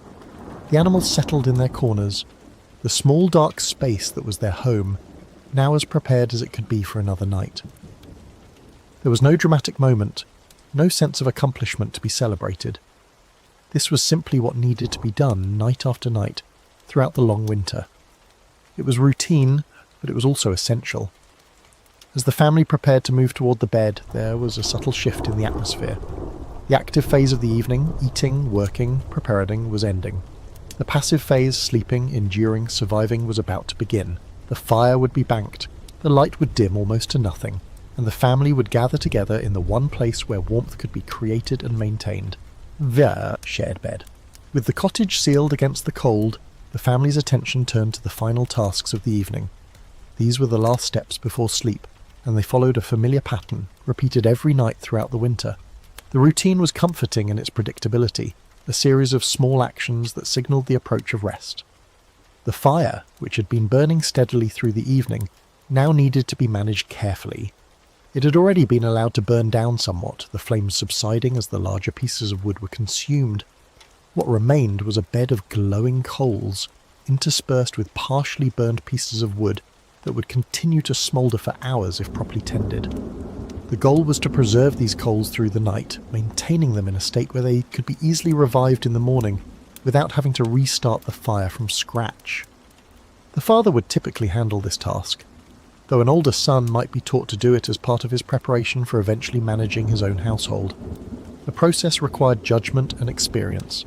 The animals settled in their corners, the small dark space that was their home, now as prepared as it could be for another night. There was no dramatic moment, no sense of accomplishment to be celebrated. This was simply what needed to be done night after night, throughout the long winter. It was routine, but it was also essential. As the family prepared to move toward the bed, there was a subtle shift in the atmosphere. The active phase of the evening, eating, working, preparing, was ending. The passive phase, sleeping, enduring, surviving, was about to begin. The fire would be banked, the light would dim almost to nothing, and the family would gather together in the one place where warmth could be created and maintained, their shared bed. With the cottage sealed against the cold, the family's attention turned to the final tasks of the evening. These were the last steps before sleep, and they followed a familiar pattern, repeated every night throughout the winter. The routine was comforting in its predictability, a series of small actions that signalled the approach of rest. The fire, which had been burning steadily through the evening, now needed to be managed carefully. It had already been allowed to burn down somewhat, the flames subsiding as the larger pieces of wood were consumed. What remained was a bed of glowing coals, interspersed with partially burned pieces of wood that would continue to smoulder for hours if properly tended. The goal was to preserve these coals through the night, maintaining them in a state where they could be easily revived in the morning without having to restart the fire from scratch. The father would typically handle this task, though an older son might be taught to do it as part of his preparation for eventually managing his own household. The process required judgment and experience.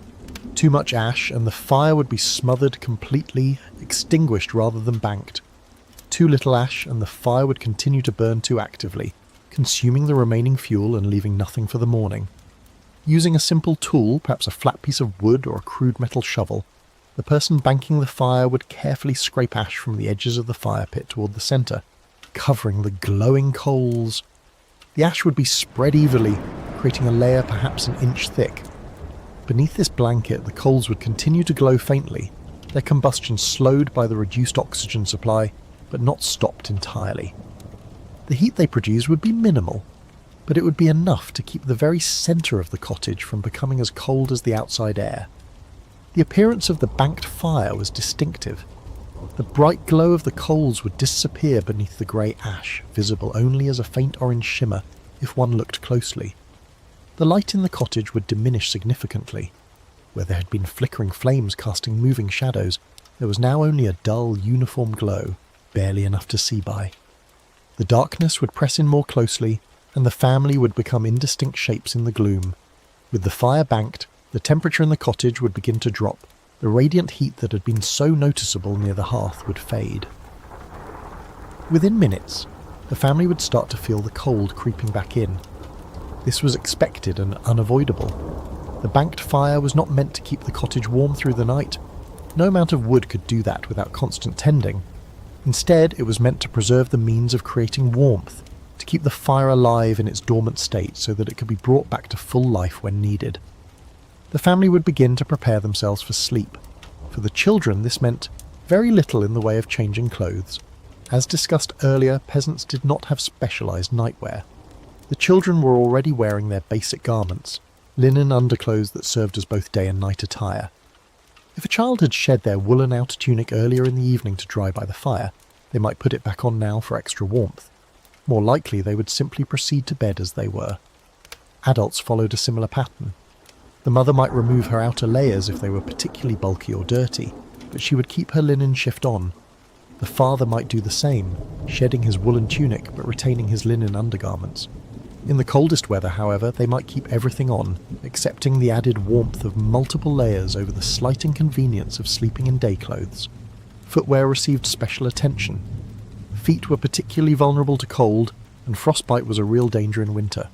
Too much ash and the fire would be smothered completely, extinguished rather than banked. Too little ash and the fire would continue to burn too actively, consuming the remaining fuel and leaving nothing for the morning. Using a simple tool, perhaps a flat piece of wood or a crude metal shovel, the person banking the fire would carefully scrape ash from the edges of the fire pit toward the centre, covering the glowing coals. The ash would be spread evenly, creating a layer perhaps an inch thick. Beneath this blanket, the coals would continue to glow faintly, their combustion slowed by the reduced oxygen supply, but not stopped entirely. The heat they produced would be minimal, but it would be enough to keep the very centre of the cottage from becoming as cold as the outside air. The appearance of the banked fire was distinctive. The bright glow of the coals would disappear beneath the grey ash, visible only as a faint orange shimmer if one looked closely. The light in the cottage would diminish significantly. Where there had been flickering flames casting moving shadows, there was now only a dull, uniform glow, barely enough to see by. The darkness would press in more closely, and the family would become indistinct shapes in the gloom. With the fire banked, the temperature in the cottage would begin to drop, the radiant heat that had been so noticeable near the hearth would fade. Within minutes, the family would start to feel the cold creeping back in. This was expected and unavoidable. The banked fire was not meant to keep the cottage warm through the night. No amount of wood could do that without constant tending. Instead, it was meant to preserve the means of creating warmth, to keep the fire alive in its dormant state so that it could be brought back to full life when needed. The family would begin to prepare themselves for sleep. For the children, this meant very little in the way of changing clothes. As discussed earlier, peasants did not have specialised nightwear. The children were already wearing their basic garments, linen underclothes that served as both day and night attire. If a child had shed their woolen outer tunic earlier in the evening to dry by the fire, they might put it back on now for extra warmth. More likely, they would simply proceed to bed as they were. Adults followed a similar pattern. The mother might remove her outer layers if they were particularly bulky or dirty, but she would keep her linen shift on. The father might do the same, shedding his woolen tunic but retaining his linen undergarments. In the coldest weather, however, they might keep everything on, accepting the added warmth of multiple layers over the slight inconvenience of sleeping in day clothes. Footwear received special attention. Feet were particularly vulnerable to cold, and frostbite was a real danger in winter.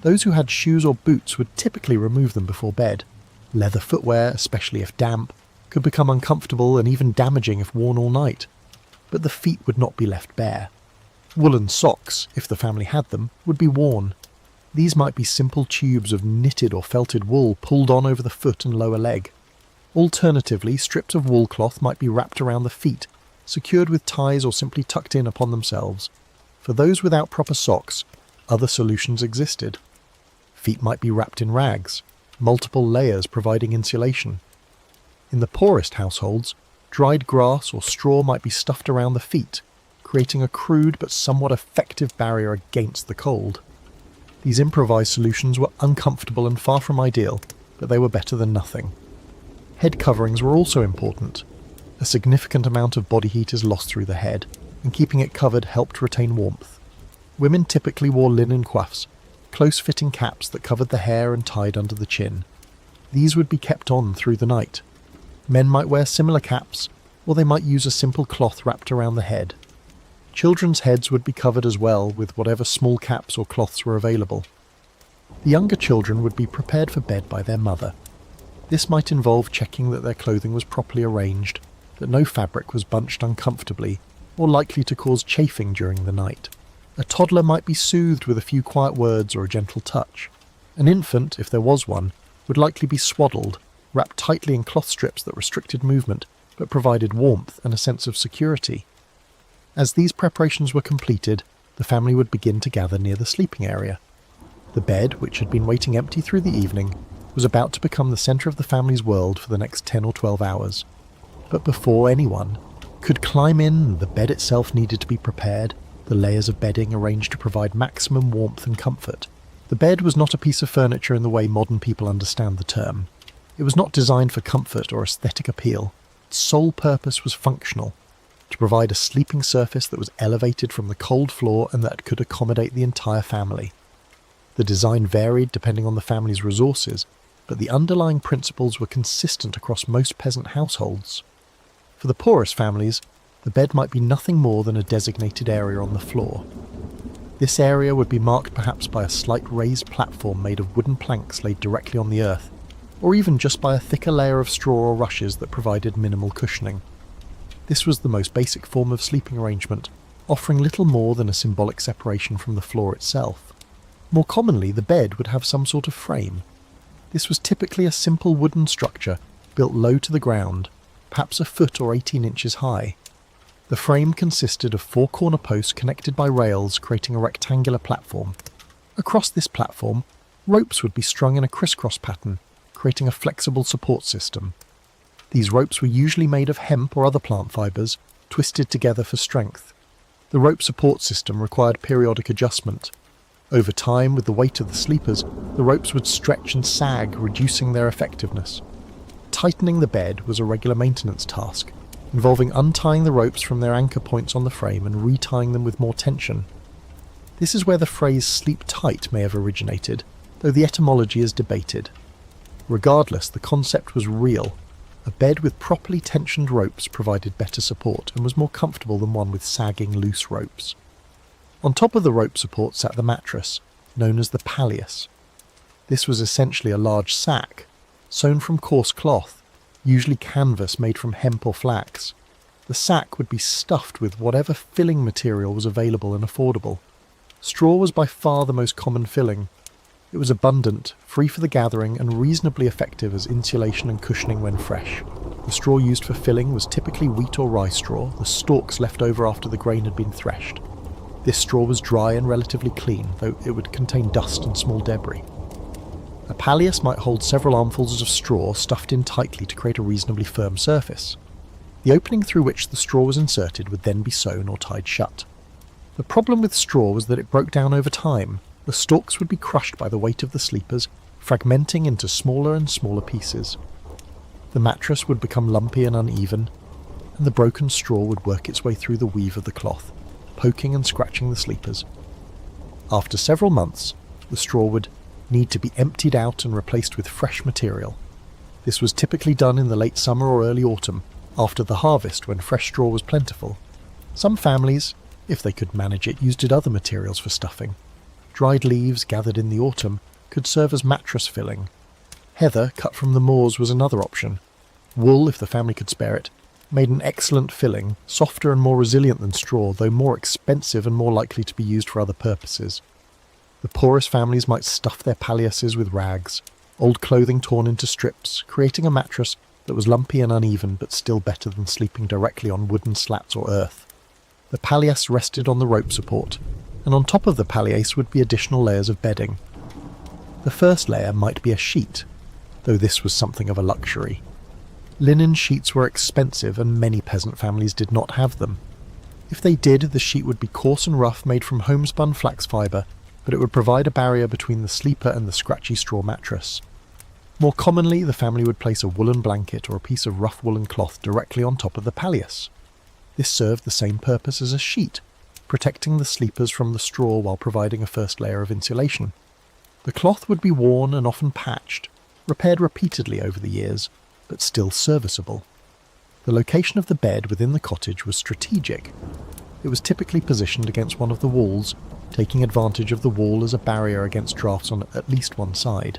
Those who had shoes or boots would typically remove them before bed. Leather footwear, especially if damp, could become uncomfortable and even damaging if worn all night. But the feet would not be left bare. Woolen socks, if the family had them, would be worn. These might be simple tubes of knitted or felted wool pulled on over the foot and lower leg. Alternatively, strips of wool cloth might be wrapped around the feet, secured with ties or simply tucked in upon themselves. For those without proper socks, other solutions existed. Feet might be wrapped in rags, multiple layers providing insulation. In the poorest households, dried grass or straw might be stuffed around the feet, creating a crude but somewhat effective barrier against the cold. These improvised solutions were uncomfortable and far from ideal, but they were better than nothing. Head coverings were also important. A significant amount of body heat is lost through the head, and keeping it covered helped retain warmth. Women typically wore linen coifs, close-fitting caps that covered the hair and tied under the chin. These would be kept on through the night. Men might wear similar caps, or they might use a simple cloth wrapped around the head. Children's heads would be covered as well with whatever small caps or cloths were available. The younger children would be prepared for bed by their mother. This might involve checking that their clothing was properly arranged, that no fabric was bunched uncomfortably, or likely to cause chafing during the night. A toddler might be soothed with a few quiet words or a gentle touch. An infant, if there was one, would likely be swaddled, wrapped tightly in cloth strips that restricted movement, but provided warmth and a sense of security. As these preparations were completed, the family would begin to gather near the sleeping area. The bed, which had been waiting empty through the evening, was about to become the centre of the family's world for the next 10 or 12 hours. But before anyone could climb in, the bed itself needed to be prepared, the layers of bedding arranged to provide maximum warmth and comfort. The bed was not a piece of furniture in the way modern people understand the term. It was not designed for comfort or aesthetic appeal. Its sole purpose was functional, to provide a sleeping surface that was elevated from the cold floor and that could accommodate the entire family. The design varied depending on the family's resources, but the underlying principles were consistent across most peasant households. For the poorest families, the bed might be nothing more than a designated area on the floor. This area would be marked perhaps by a slight raised platform made of wooden planks laid directly on the earth, or even just by a thicker layer of straw or rushes that provided minimal cushioning. This was the most basic form of sleeping arrangement, offering little more than a symbolic separation from the floor itself. More commonly, the bed would have some sort of frame. This was typically a simple wooden structure built low to the ground, perhaps a foot or 18 inches high. The frame consisted of 4 corner posts connected by rails, creating a rectangular platform. Across this platform, ropes would be strung in a crisscross pattern, creating a flexible support system. These ropes were usually made of hemp or other plant fibres, twisted together for strength. The rope support system required periodic adjustment. Over time, with the weight of the sleepers, the ropes would stretch and sag, reducing their effectiveness. Tightening the bed was a regular maintenance task, involving untying the ropes from their anchor points on the frame and retying them with more tension. This is where the phrase "sleep tight" may have originated, though the etymology is debated. Regardless, the concept was real. A bed with properly tensioned ropes provided better support and was more comfortable than one with sagging loose ropes. On top of the rope support sat the mattress, known as the palliasse. This was essentially a large sack, sewn from coarse cloth, usually canvas made from hemp or flax. The sack would be stuffed with whatever filling material was available and affordable. Straw was by far the most common filling. It was abundant, free for the gathering, and reasonably effective as insulation and cushioning when fresh. The straw used for filling was typically wheat or rye straw, the stalks left over after the grain had been threshed. This straw was dry and relatively clean, though it would contain dust and small debris. A palliasse might hold several armfuls of straw stuffed in tightly to create a reasonably firm surface. The opening through which the straw was inserted would then be sewn or tied shut. The problem with straw was that it broke down over time. The stalks would be crushed by the weight of the sleepers, fragmenting into smaller and smaller pieces. The mattress would become lumpy and uneven, and the broken straw would work its way through the weave of the cloth, poking and scratching the sleepers. After several months, the straw would need to be emptied out and replaced with fresh material. This was typically done in the late summer or early autumn, after the harvest when fresh straw was plentiful. Some families, if they could manage it, used other materials for stuffing. Dried leaves gathered in the autumn could serve as mattress filling. Heather, cut from the moors, was another option. Wool, if the family could spare it, made an excellent filling, softer and more resilient than straw, though more expensive and more likely to be used for other purposes. The poorest families might stuff their palliasses with rags, old clothing torn into strips, creating a mattress that was lumpy and uneven but still better than sleeping directly on wooden slats or earth. The palliasse rested on the rope support, and on top of the palliasse would be additional layers of bedding. The first layer might be a sheet, though this was something of a luxury. Linen sheets were expensive and many peasant families did not have them. If they did, the sheet would be coarse and rough, made from homespun flax fibre, but it would provide a barrier between the sleeper and the scratchy straw mattress. More commonly, the family would place a woolen blanket or a piece of rough woolen cloth directly on top of the palliasse. This served the same purpose as a sheet, protecting the sleepers from the straw while providing a first layer of insulation. The cloth would be worn and often patched, repaired repeatedly over the years, but still serviceable. The location of the bed within the cottage was strategic. It was typically positioned against one of the walls, taking advantage of the wall as a barrier against drafts on at least one side.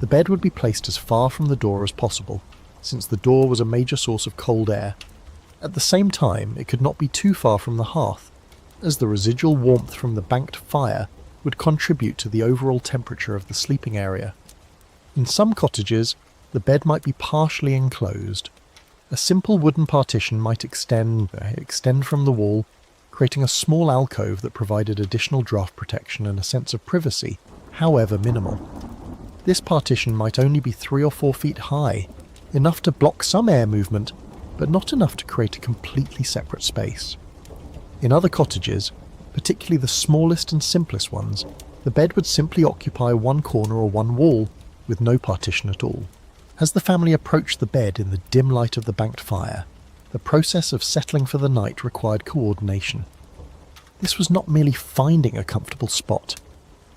The bed would be placed as far from the door as possible, since the door was a major source of cold air. At the same time, it could not be too far from the hearth, as the residual warmth from the banked fire would contribute to the overall temperature of the sleeping area. In some cottages, the bed might be partially enclosed. A simple wooden partition might extend from the wall, creating a small alcove that provided additional draft protection and a sense of privacy, however minimal. This partition might only be 3 or 4 feet high, enough to block some air movement, but not enough to create a completely separate space. In other cottages, particularly the smallest and simplest ones, the bed would simply occupy one corner or one wall, with no partition at all. As the family approached the bed in the dim light of the banked fire, the process of settling for the night required coordination. This was not merely finding a comfortable spot.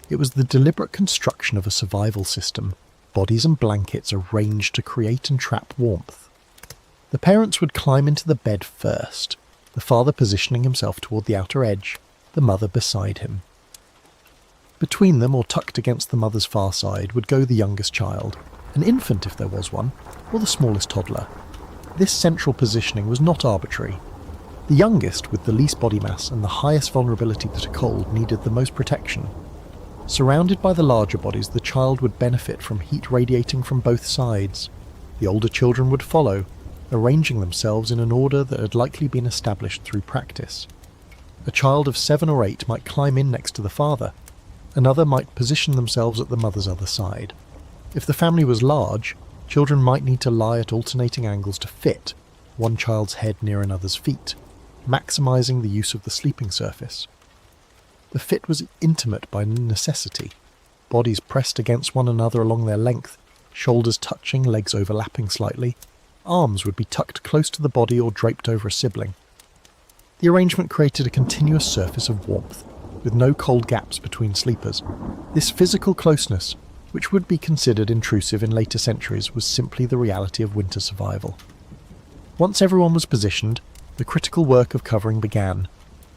It was the deliberate construction of a survival system, bodies and blankets arranged to create and trap warmth. The parents would climb into the bed first, the father positioning himself toward the outer edge, the mother beside him. Between them, or tucked against the mother's far side, would go the youngest child, an infant if there was one, or the smallest toddler. This central positioning was not arbitrary. The youngest, with the least body mass and the highest vulnerability to cold, needed the most protection. Surrounded by the larger bodies, the child would benefit from heat radiating from both sides. The older children would follow, arranging themselves in an order that had likely been established through practice. A child of 7 or 8 might climb in next to the father. Another might position themselves at the mother's other side. If the family was large, children might need to lie at alternating angles to fit, one child's head near another's feet, maximizing the use of the sleeping surface. The fit was intimate by necessity, bodies pressed against one another along their length, shoulders touching, legs overlapping slightly. Arms would be tucked close to the body or draped over a sibling. The arrangement created a continuous surface of warmth, with no cold gaps between sleepers. This physical closeness which would be considered intrusive in later centuries, was simply the reality of winter survival. Once everyone was positioned, the critical work of covering began.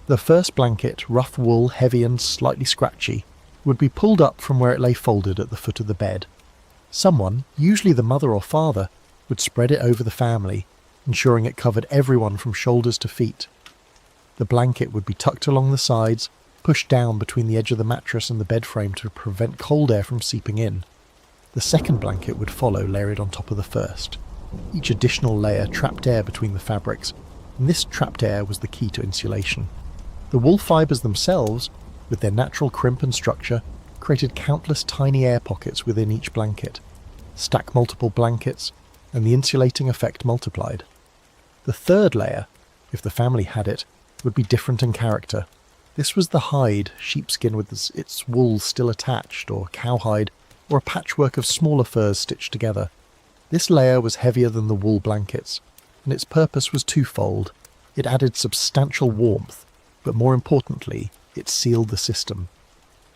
The first blanket, rough wool, heavy and slightly scratchy, would be pulled up from where it lay folded at the foot of the bed. Someone, usually the mother or father, would spread it over the family, ensuring it covered everyone from shoulders to feet. The blanket would be tucked along the sides, pushed down between the edge of the mattress and the bed frame to prevent cold air from seeping in. The second blanket would follow, layered on top of the first. Each additional layer trapped air between the fabrics, and this trapped air was the key to insulation. The wool fibres themselves, with their natural crimp and structure, created countless tiny air pockets within each blanket. Stack multiple blankets, and the insulating effect multiplied. The third layer, if the family had it, would be different in character. This was the hide, sheepskin with its wool still attached, or cowhide, or a patchwork of smaller furs stitched together. This layer was heavier than the wool blankets, and its purpose was twofold. It added substantial warmth, but more importantly, it sealed the system.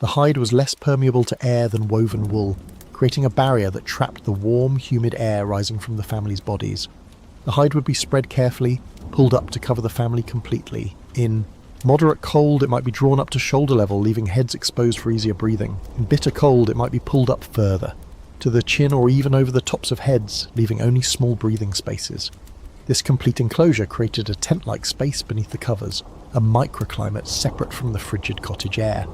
The hide was less permeable to air than woven wool, creating a barrier that trapped the warm, humid air rising from the family's bodies. The hide would be spread carefully, pulled up to cover the family completely. In moderate cold, it might be drawn up to shoulder level, leaving heads exposed for easier breathing. In bitter cold, it might be pulled up further, to the chin or even over the tops of heads, leaving only small breathing spaces. This complete enclosure created a tent-like space beneath the covers, a microclimate separate from the frigid cottage air.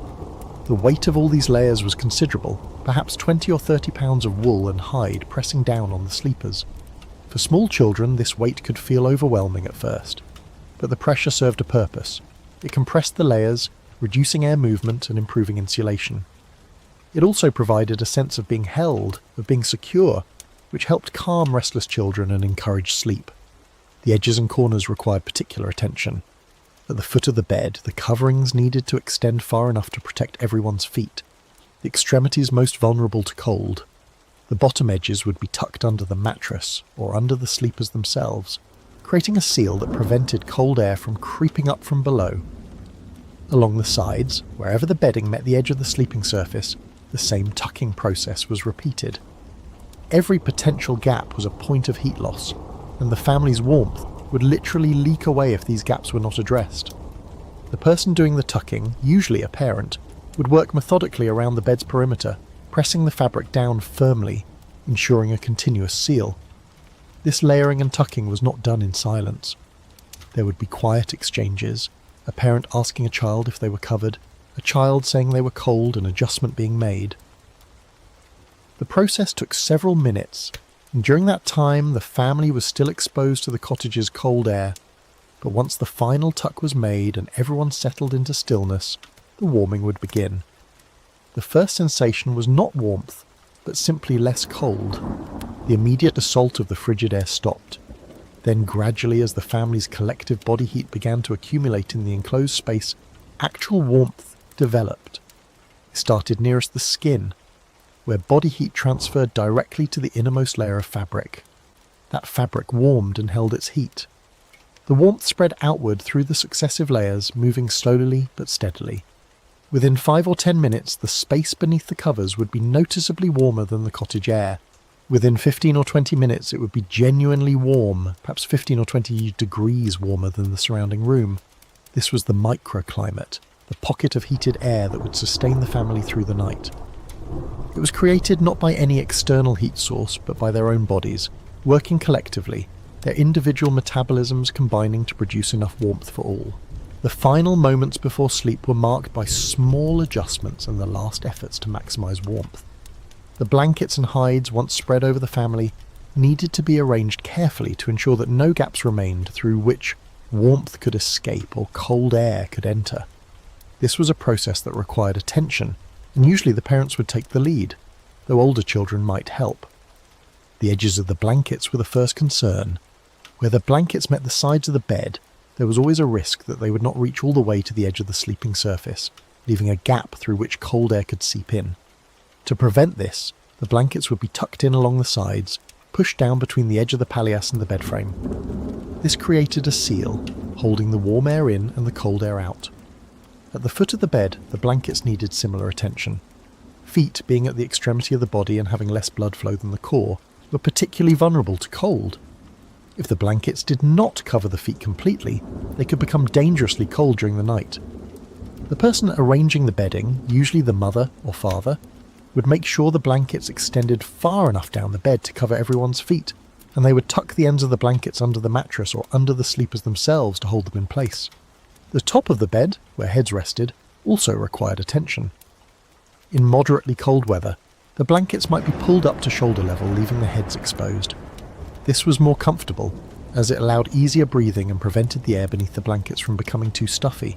The weight of all these layers was considerable, perhaps 20 or 30 pounds of wool and hide pressing down on the sleepers. For small children, this weight could feel overwhelming at first, but the pressure served a purpose. It compressed the layers, reducing air movement and improving insulation. It also provided a sense of being held, of being secure, which helped calm restless children and encourage sleep. The edges and corners required particular attention. At the foot of the bed, the coverings needed to extend far enough to protect everyone's feet, the extremities most vulnerable to cold. The bottom edges would be tucked under the mattress or under the sleepers themselves, creating a seal that prevented cold air from creeping up from below. Along the sides, wherever the bedding met the edge of the sleeping surface, the same tucking process was repeated. Every potential gap was a point of heat loss, and the family's warmth would literally leak away if these gaps were not addressed. The person doing the tucking, usually a parent, would work methodically around the bed's perimeter, pressing the fabric down firmly, ensuring a continuous seal. This layering and tucking was not done in silence. There would be quiet exchanges, a parent asking a child if they were covered, a child saying they were cold, and adjustment being made. The process took several minutes, and during that time the family was still exposed to the cottage's cold air, but once the final tuck was made and everyone settled into stillness, the warming would begin. The first sensation was not warmth, but simply less cold. The immediate assault of the frigid air stopped. Then gradually, as the family's collective body heat began to accumulate in the enclosed space, actual warmth developed. It started nearest the skin, where body heat transferred directly to the innermost layer of fabric. That fabric warmed and held its heat. The warmth spread outward through the successive layers, moving slowly but steadily. Within 5 or 10 minutes, the space beneath the covers would be noticeably warmer than the cottage air. Within 15 or 20 minutes, it would be genuinely warm, perhaps 15 or 20 degrees warmer than the surrounding room. This was the microclimate, the pocket of heated air that would sustain the family through the night. It was created not by any external heat source, but by their own bodies, working collectively, their individual metabolisms combining to produce enough warmth for all. The final moments before sleep were marked by small adjustments and the last efforts to maximize warmth. The blankets and hides, once spread over the family, needed to be arranged carefully to ensure that no gaps remained through which warmth could escape or cold air could enter. This was a process that required attention, and usually the parents would take the lead, though older children might help. The edges of the blankets were the first concern. Where the blankets met the sides of the bed, there was always a risk that they would not reach all the way to the edge of the sleeping surface, leaving a gap through which cold air could seep in. To prevent this, the blankets would be tucked in along the sides, pushed down between the edge of the palliasse and the bed frame. This created a seal, holding the warm air in and the cold air out. At the foot of the bed, the blankets needed similar attention. feet being at the extremity of the body and having less blood flow than the core, were particularly vulnerable to cold. If the blankets did not cover the feet completely, they could become dangerously cold during the night. The person arranging the bedding, usually the mother or father, would make sure the blankets extended far enough down the bed to cover everyone's feet, and they would tuck the ends of the blankets under the mattress or under the sleepers themselves to hold them in place. The top of the bed, where heads rested, also required attention. In moderately cold weather, the blankets might be pulled up to shoulder level, leaving the heads exposed. This was more comfortable, as it allowed easier breathing and prevented the air beneath the blankets from becoming too stuffy.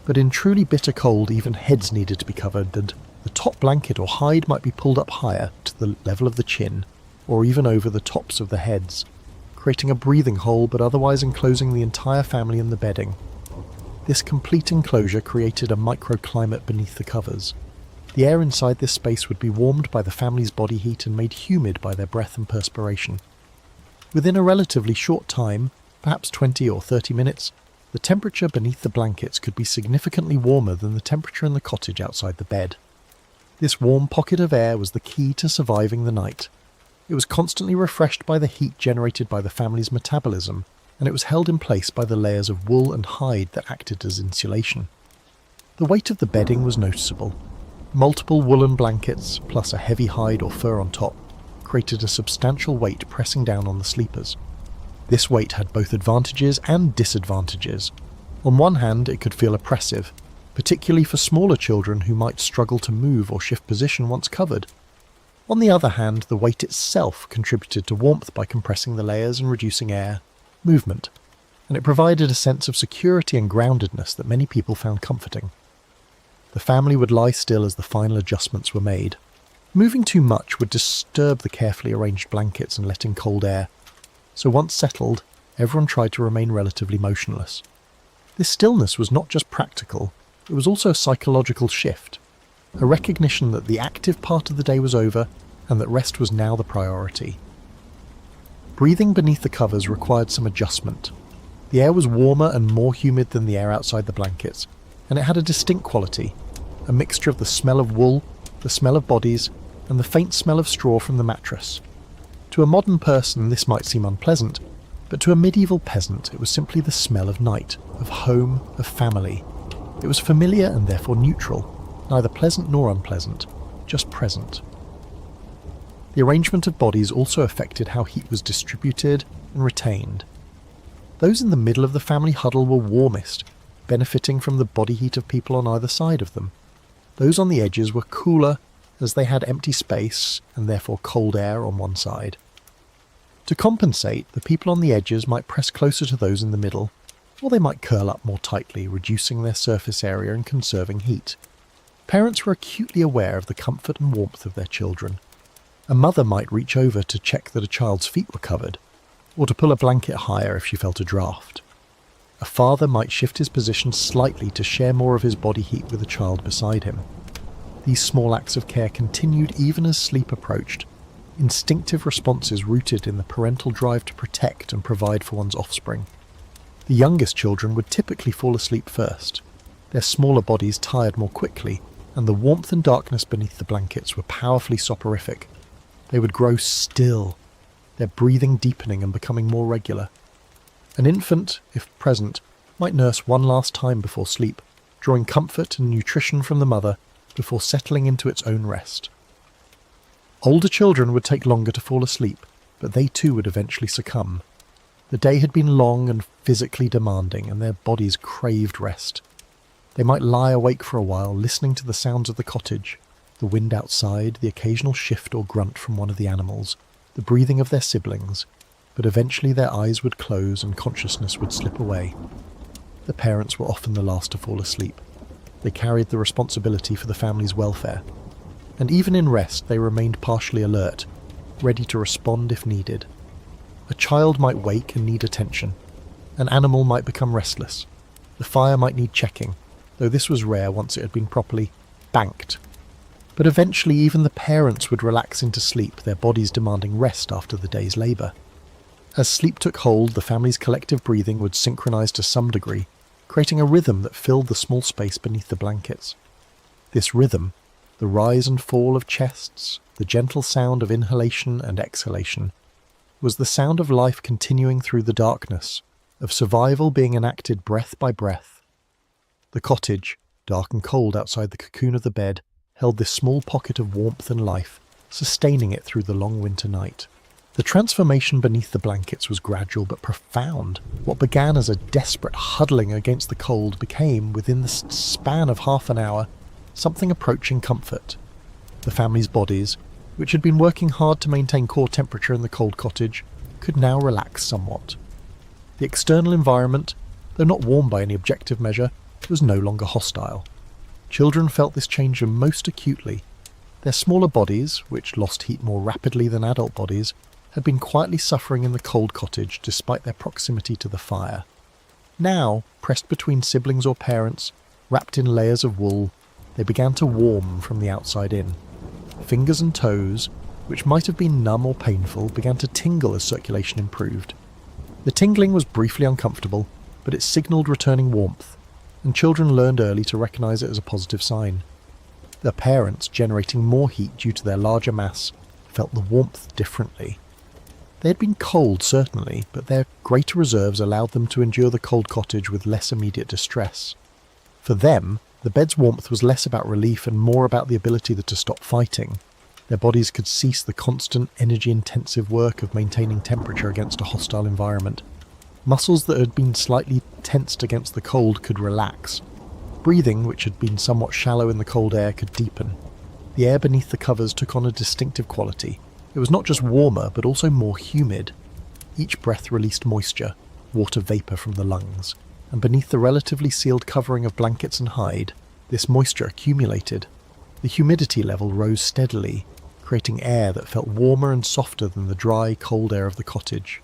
But in truly bitter cold, even heads needed to be covered, and the top blanket or hide might be pulled up higher to the level of the chin, or even over the tops of the heads, creating a breathing hole but otherwise enclosing the entire family in the bedding. This complete enclosure created a microclimate beneath the covers. The air inside this space would be warmed by the family's body heat and made humid by their breath and perspiration. Within a relatively short time, perhaps 20 or 30 minutes, the temperature beneath the blankets could be significantly warmer than the temperature in the cottage outside the bed. This warm pocket of air was the key to surviving the night. It was constantly refreshed by the heat generated by the family's metabolism, and it was held in place by the layers of wool and hide that acted as insulation. The weight of the bedding was noticeable. Multiple woolen blankets, plus a heavy hide or fur on top, created a substantial weight pressing down on the sleepers. This weight had both advantages and disadvantages. On one hand, it could feel oppressive, particularly for smaller children who might struggle to move or shift position once covered. On the other hand, the weight itself contributed to warmth by compressing the layers and reducing air movement, and it provided a sense of security and groundedness that many people found comforting. The family would lie still as the final adjustments were made. Moving too much would disturb the carefully arranged blankets and let in cold air, so once settled, everyone tried to remain relatively motionless. This stillness was not just practical, it was also a psychological shift, a recognition that the active part of the day was over and that rest was now the priority. Breathing beneath the covers required some adjustment. The air was warmer and more humid than the air outside the blankets, and it had a distinct quality, a mixture of the smell of wool, the smell of bodies, and the faint smell of straw from the mattress. To a modern person this might seem unpleasant, but to a medieval peasant it was simply the smell of night, of home, of family. It was familiar and therefore neutral, neither pleasant nor unpleasant, just present. The arrangement of bodies also affected how heat was distributed and retained. Those in the middle of the family huddle were warmest, benefiting from the body heat of people on either side of them. Those on the edges were cooler, as they had empty space and therefore cold air on one side. To compensate, the people on the edges might press closer to those in the middle, or they might curl up more tightly, reducing their surface area and conserving heat. Parents were acutely aware of the comfort and warmth of their children. A mother might reach over to check that a child's feet were covered, or to pull a blanket higher if she felt a draft. A father might shift his position slightly to share more of his body heat with a child beside him. These small acts of care continued even as sleep approached, instinctive responses rooted in the parental drive to protect and provide for one's offspring. The youngest children would typically fall asleep first. Their smaller bodies tired more quickly, and the warmth and darkness beneath the blankets were powerfully soporific. They would grow still, their breathing deepening and becoming more regular. An infant, if present, might nurse one last time before sleep, drawing comfort and nutrition from the mother before settling into its own rest. Older children would take longer to fall asleep, but they too would eventually succumb. The day had been long and physically demanding, and their bodies craved rest. They might lie awake for a while, listening to the sounds of the cottage, the wind outside, the occasional shift or grunt from one of the animals, the breathing of their siblings, but eventually their eyes would close and consciousness would slip away. The parents were often the last to fall asleep. They carried the responsibility for the family's welfare, and even in rest they remained partially alert, ready to respond if needed. A child might wake and need attention. An animal might become restless. The fire might need checking, though this was rare once it had been properly banked. But eventually even the parents would relax into sleep, their bodies demanding rest after the day's labour. As sleep took hold, the family's collective breathing would synchronise to some degree, creating a rhythm that filled the small space beneath the blankets. This rhythm, the rise and fall of chests, the gentle sound of inhalation and exhalation, was the sound of life continuing through the darkness, of survival being enacted breath by breath. The cottage, dark and cold outside the cocoon of the bed, held this small pocket of warmth and life, sustaining it through the long winter night. The transformation beneath the blankets was gradual but profound. What began as a desperate huddling against the cold became, within the span of half an hour, something approaching comfort. The family's bodies, which had been working hard to maintain core temperature in the cold cottage, could now relax somewhat. The external environment, though not warm by any objective measure, was no longer hostile. Children felt this change most acutely. Their smaller bodies, which lost heat more rapidly than adult bodies, had been quietly suffering in the cold cottage despite their proximity to the fire. Now, pressed between siblings or parents, wrapped in layers of wool, they began to warm from the outside in. Fingers and toes, which might have been numb or painful, began to tingle as circulation improved. The tingling was briefly uncomfortable, but it signalled returning warmth, and children learned early to recognise it as a positive sign. Their parents, generating more heat due to their larger mass, felt the warmth differently. They had been cold, certainly, but their greater reserves allowed them to endure the cold cottage with less immediate distress. For them, the bed's warmth was less about relief and more about the ability to stop fighting. Their bodies could cease the constant, energy-intensive work of maintaining temperature against a hostile environment. Muscles that had been slightly tensed against the cold could relax. Breathing, which had been somewhat shallow in the cold air, could deepen. The air beneath the covers took on a distinctive quality. It was not just warmer, but also more humid. Each breath released moisture, water vapour from the lungs, and beneath the relatively sealed covering of blankets and hide, this moisture accumulated. The humidity level rose steadily, creating air that felt warmer and softer than the dry, cold air of the cottage.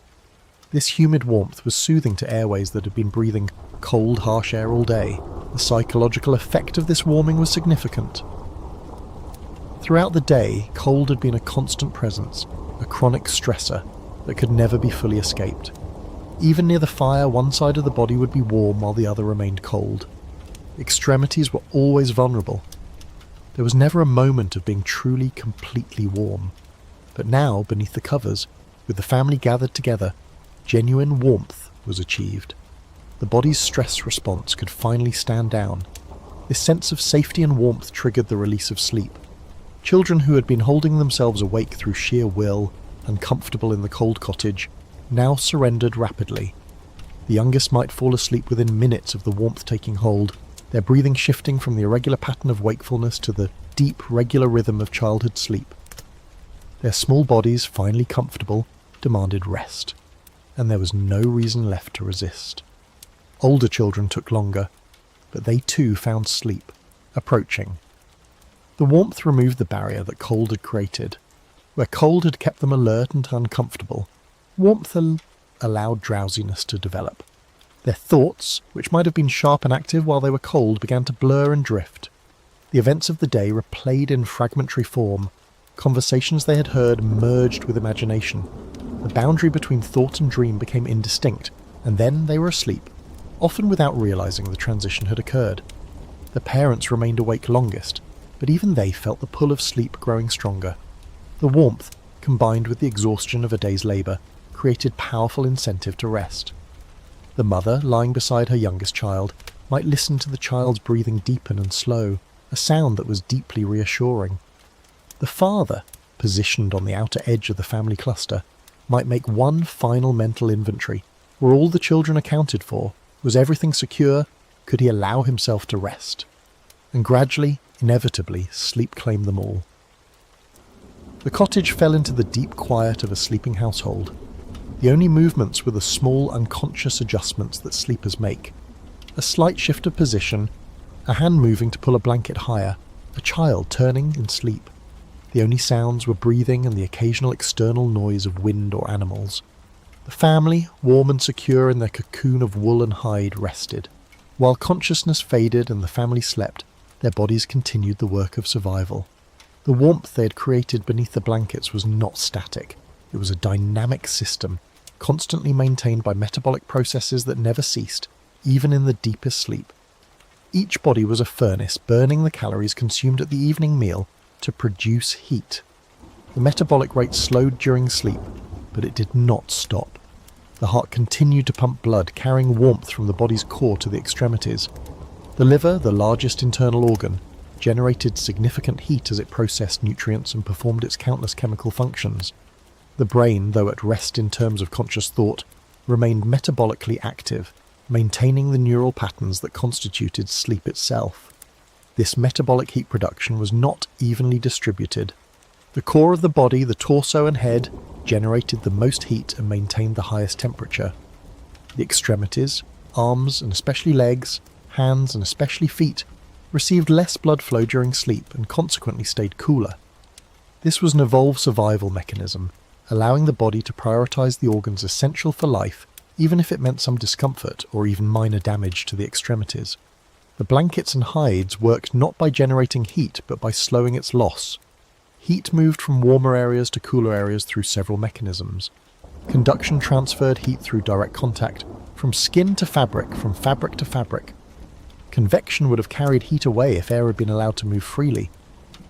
This humid warmth was soothing to airways that had been breathing cold, harsh air all day. The psychological effect of this warming was significant. Throughout the day, cold had been a constant presence, a chronic stressor that could never be fully escaped. Even near the fire, one side of the body would be warm while the other remained cold. Extremities were always vulnerable. There was never a moment of being truly, completely warm. But now, beneath the covers, with the family gathered together, genuine warmth was achieved. The body's stress response could finally stand down. This sense of safety and warmth triggered the release of sleep. Children who had been holding themselves awake through sheer will, uncomfortable in the cold cottage, now surrendered rapidly. The youngest might fall asleep within minutes of the warmth taking hold, their breathing shifting from the irregular pattern of wakefulness to the deep, regular rhythm of childhood sleep. Their small bodies, finally comfortable, demanded rest, and there was no reason left to resist. Older children took longer, but they too found sleep, approaching. The warmth removed the barrier that cold had created. Where cold had kept them alert and uncomfortable, warmth allowed drowsiness to develop. Their thoughts, which might have been sharp and active while they were cold, began to blur and drift. The events of the day replayed in fragmentary form. Conversations they had heard merged with imagination. The boundary between thought and dream became indistinct, and then they were asleep, often without realizing the transition had occurred. The parents remained awake longest, but even they felt the pull of sleep growing stronger. The warmth, combined with the exhaustion of a day's labour, created powerful incentive to rest. The mother, lying beside her youngest child, might listen to the child's breathing deepen and slow, a sound that was deeply reassuring. The father, positioned on the outer edge of the family cluster, might make one final mental inventory. Were all the children accounted for? Was everything secure? Could he allow himself to rest? And gradually, inevitably, sleep claimed them all. The cottage fell into the deep quiet of a sleeping household. The only movements were the small, unconscious adjustments that sleepers make. A slight shift of position, a hand moving to pull a blanket higher, a child turning in sleep. The only sounds were breathing and the occasional external noise of wind or animals. The family, warm and secure in their cocoon of wool and hide, rested. While consciousness faded and the family slept, their bodies continued the work of survival. The warmth they had created beneath the blankets was not static. It was a dynamic system, constantly maintained by metabolic processes that never ceased, even in the deepest sleep. Each body was a furnace burning the calories consumed at the evening meal to produce heat. The metabolic rate slowed during sleep, but it did not stop. The heart continued to pump blood, carrying warmth from the body's core to the extremities. The liver, the largest internal organ, generated significant heat as it processed nutrients and performed its countless chemical functions. The brain, though at rest in terms of conscious thought, remained metabolically active, maintaining the neural patterns that constituted sleep itself. This metabolic heat production was not evenly distributed. The core of the body, the torso and head, generated the most heat and maintained the highest temperature. The extremities, arms and especially legs, hands and especially feet, received less blood flow during sleep and consequently stayed cooler. This was an evolved survival mechanism, allowing the body to prioritize the organs essential for life, even if it meant some discomfort or even minor damage to the extremities. The blankets and hides worked not by generating heat but by slowing its loss. Heat moved from warmer areas to cooler areas through several mechanisms. Conduction transferred heat through direct contact, from skin to fabric, from fabric to fabric. Convection would have carried heat away if air had been allowed to move freely,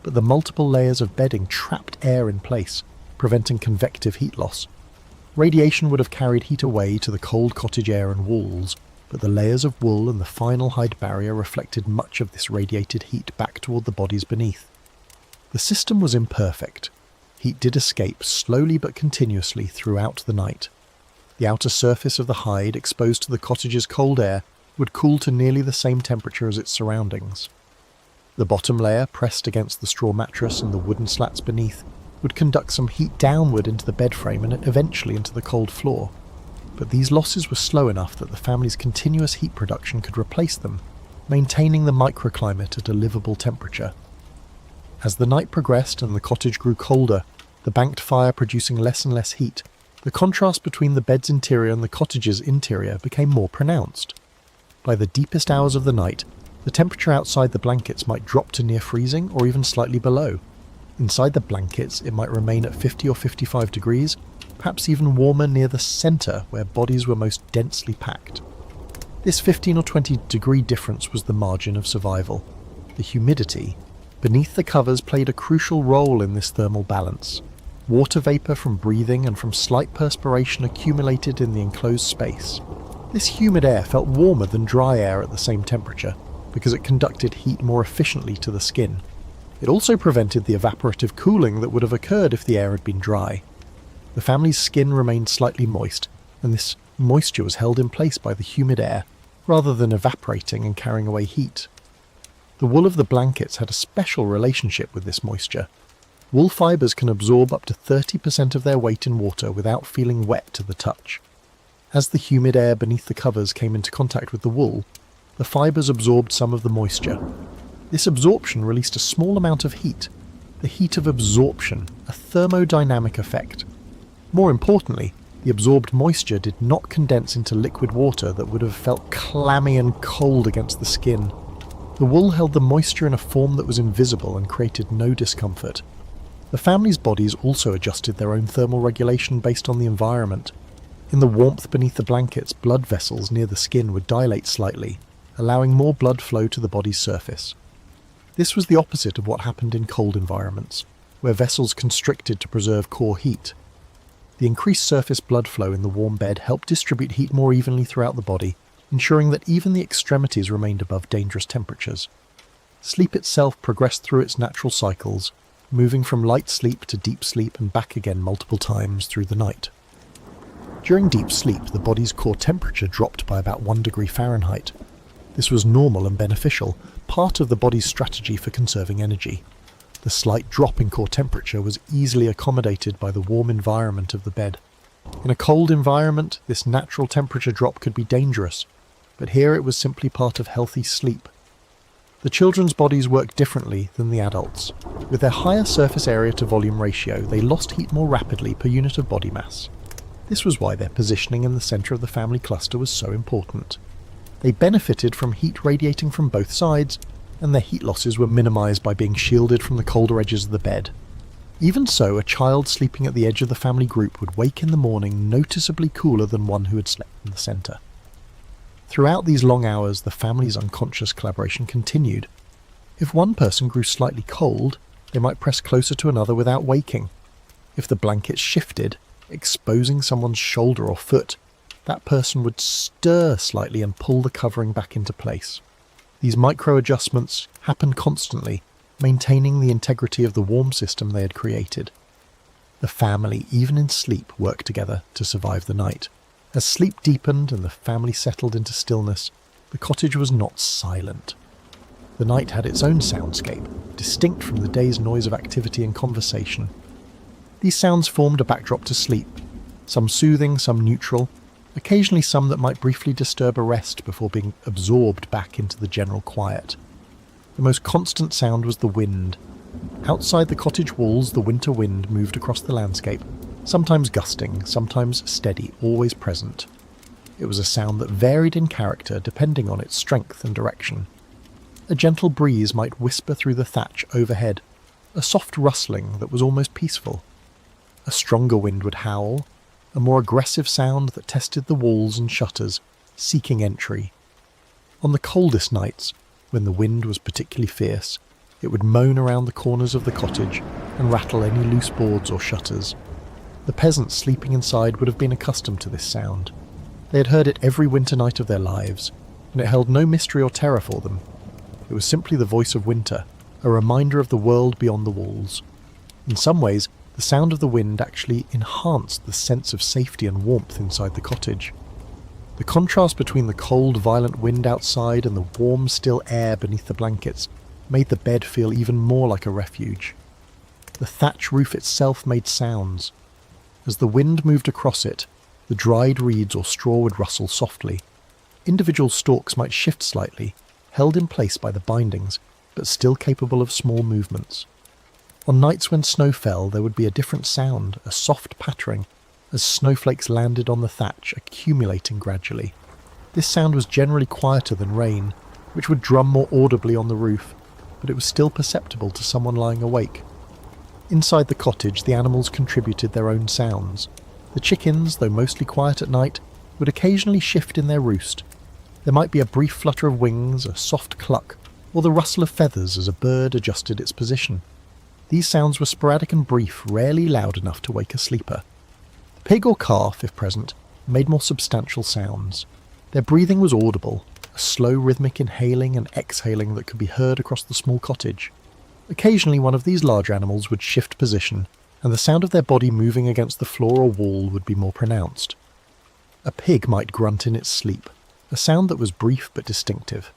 but the multiple layers of bedding trapped air in place, preventing convective heat loss. Radiation would have carried heat away to the cold cottage air and walls, but the layers of wool and the final hide barrier reflected much of this radiated heat back toward the bodies beneath. The system was imperfect. Heat did escape slowly but continuously throughout the night. The outer surface of the hide, exposed to the cottage's cold air, would cool to nearly the same temperature as its surroundings. The bottom layer, pressed against the straw mattress and the wooden slats beneath, would conduct some heat downward into the bed frame and eventually into the cold floor. But these losses were slow enough that the family's continuous heat production could replace them, maintaining the microclimate at a livable temperature. As the night progressed and the cottage grew colder, the banked fire producing less and less heat, the contrast between the bed's interior and the cottage's interior became more pronounced. By the deepest hours of the night, the temperature outside the blankets might drop to near freezing or even slightly below. Inside the blankets, it might remain at 50 or 55 degrees, perhaps even warmer near the centre where bodies were most densely packed. This 15 or 20 degree difference was the margin of survival. The humidity beneath the covers played a crucial role in this thermal balance. Water vapour from breathing and from slight perspiration accumulated in the enclosed space. This humid air felt warmer than dry air at the same temperature, because it conducted heat more efficiently to the skin. It also prevented the evaporative cooling that would have occurred if the air had been dry. The family's skin remained slightly moist, and this moisture was held in place by the humid air, rather than evaporating and carrying away heat. The wool of the blankets had a special relationship with this moisture. Wool fibres can absorb up to 30% of their weight in water without feeling wet to the touch. As the humid air beneath the covers came into contact with the wool, the fibres absorbed some of the moisture. This absorption released a small amount of heat, the heat of absorption, a thermodynamic effect. More importantly, the absorbed moisture did not condense into liquid water that would have felt clammy and cold against the skin. The wool held the moisture in a form that was invisible and created no discomfort. The family's bodies also adjusted their own thermal regulation based on the environment. In the warmth beneath the blankets, blood vessels near the skin would dilate slightly, allowing more blood flow to the body's surface. This was the opposite of what happened in cold environments, where vessels constricted to preserve core heat. The increased surface blood flow in the warm bed helped distribute heat more evenly throughout the body, ensuring that even the extremities remained above dangerous temperatures. Sleep itself progressed through its natural cycles, moving from light sleep to deep sleep and back again multiple times through the night. During deep sleep, the body's core temperature dropped by about 1 degree Fahrenheit. This was normal and beneficial, part of the body's strategy for conserving energy. The slight drop in core temperature was easily accommodated by the warm environment of the bed. In a cold environment, this natural temperature drop could be dangerous, but here it was simply part of healthy sleep. The children's bodies worked differently than the adults. With their higher surface area to volume ratio, they lost heat more rapidly per unit of body mass. This was why their positioning in the centre of the family cluster was so important. They benefited from heat radiating from both sides, and their heat losses were minimised by being shielded from the colder edges of the bed. Even so, a child sleeping at the edge of the family group would wake in the morning noticeably cooler than one who had slept in the centre. Throughout these long hours, the family's unconscious collaboration continued. If one person grew slightly cold, they might press closer to another without waking. If the blankets shifted, exposing someone's shoulder or foot, that person would stir slightly and pull the covering back into place. These micro-adjustments happened constantly, maintaining the integrity of the warm system they had created. The family, even in sleep, worked together to survive the night. As sleep deepened and the family settled into stillness, the cottage was not silent. The night had its own soundscape, distinct from the day's noise of activity and conversation. These sounds formed a backdrop to sleep, some soothing, some neutral, occasionally some that might briefly disturb a rest before being absorbed back into the general quiet. The most constant sound was the wind. Outside the cottage walls, the winter wind moved across the landscape, sometimes gusting, sometimes steady, always present. It was a sound that varied in character depending on its strength and direction. A gentle breeze might whisper through the thatch overhead, a soft rustling that was almost peaceful. A stronger wind would howl, a more aggressive sound that tested the walls and shutters, seeking entry. On the coldest nights, when the wind was particularly fierce, it would moan around the corners of the cottage and rattle any loose boards or shutters. The peasants sleeping inside would have been accustomed to this sound. They had heard it every winter night of their lives, and it held no mystery or terror for them. It was simply the voice of winter, a reminder of the world beyond the walls. In some ways, the sound of the wind actually enhanced the sense of safety and warmth inside the cottage. The contrast between the cold, violent wind outside and the warm, still air beneath the blankets made the bed feel even more like a refuge. The thatch roof itself made sounds. As the wind moved across it, the dried reeds or straw would rustle softly. Individual stalks might shift slightly, held in place by the bindings, but still capable of small movements. On nights when snow fell, there would be a different sound, a soft pattering, as snowflakes landed on the thatch, accumulating gradually. This sound was generally quieter than rain, which would drum more audibly on the roof, but it was still perceptible to someone lying awake. Inside the cottage, the animals contributed their own sounds. The chickens, though mostly quiet at night, would occasionally shift in their roost. There might be a brief flutter of wings, a soft cluck, or the rustle of feathers as a bird adjusted its position. These sounds were sporadic and brief, rarely loud enough to wake a sleeper. The pig or calf, if present, made more substantial sounds. Their breathing was audible, a slow rhythmic inhaling and exhaling that could be heard across the small cottage. Occasionally one of these large animals would shift position, and the sound of their body moving against the floor or wall would be more pronounced. A pig might grunt in its sleep, a sound that was brief but distinctive.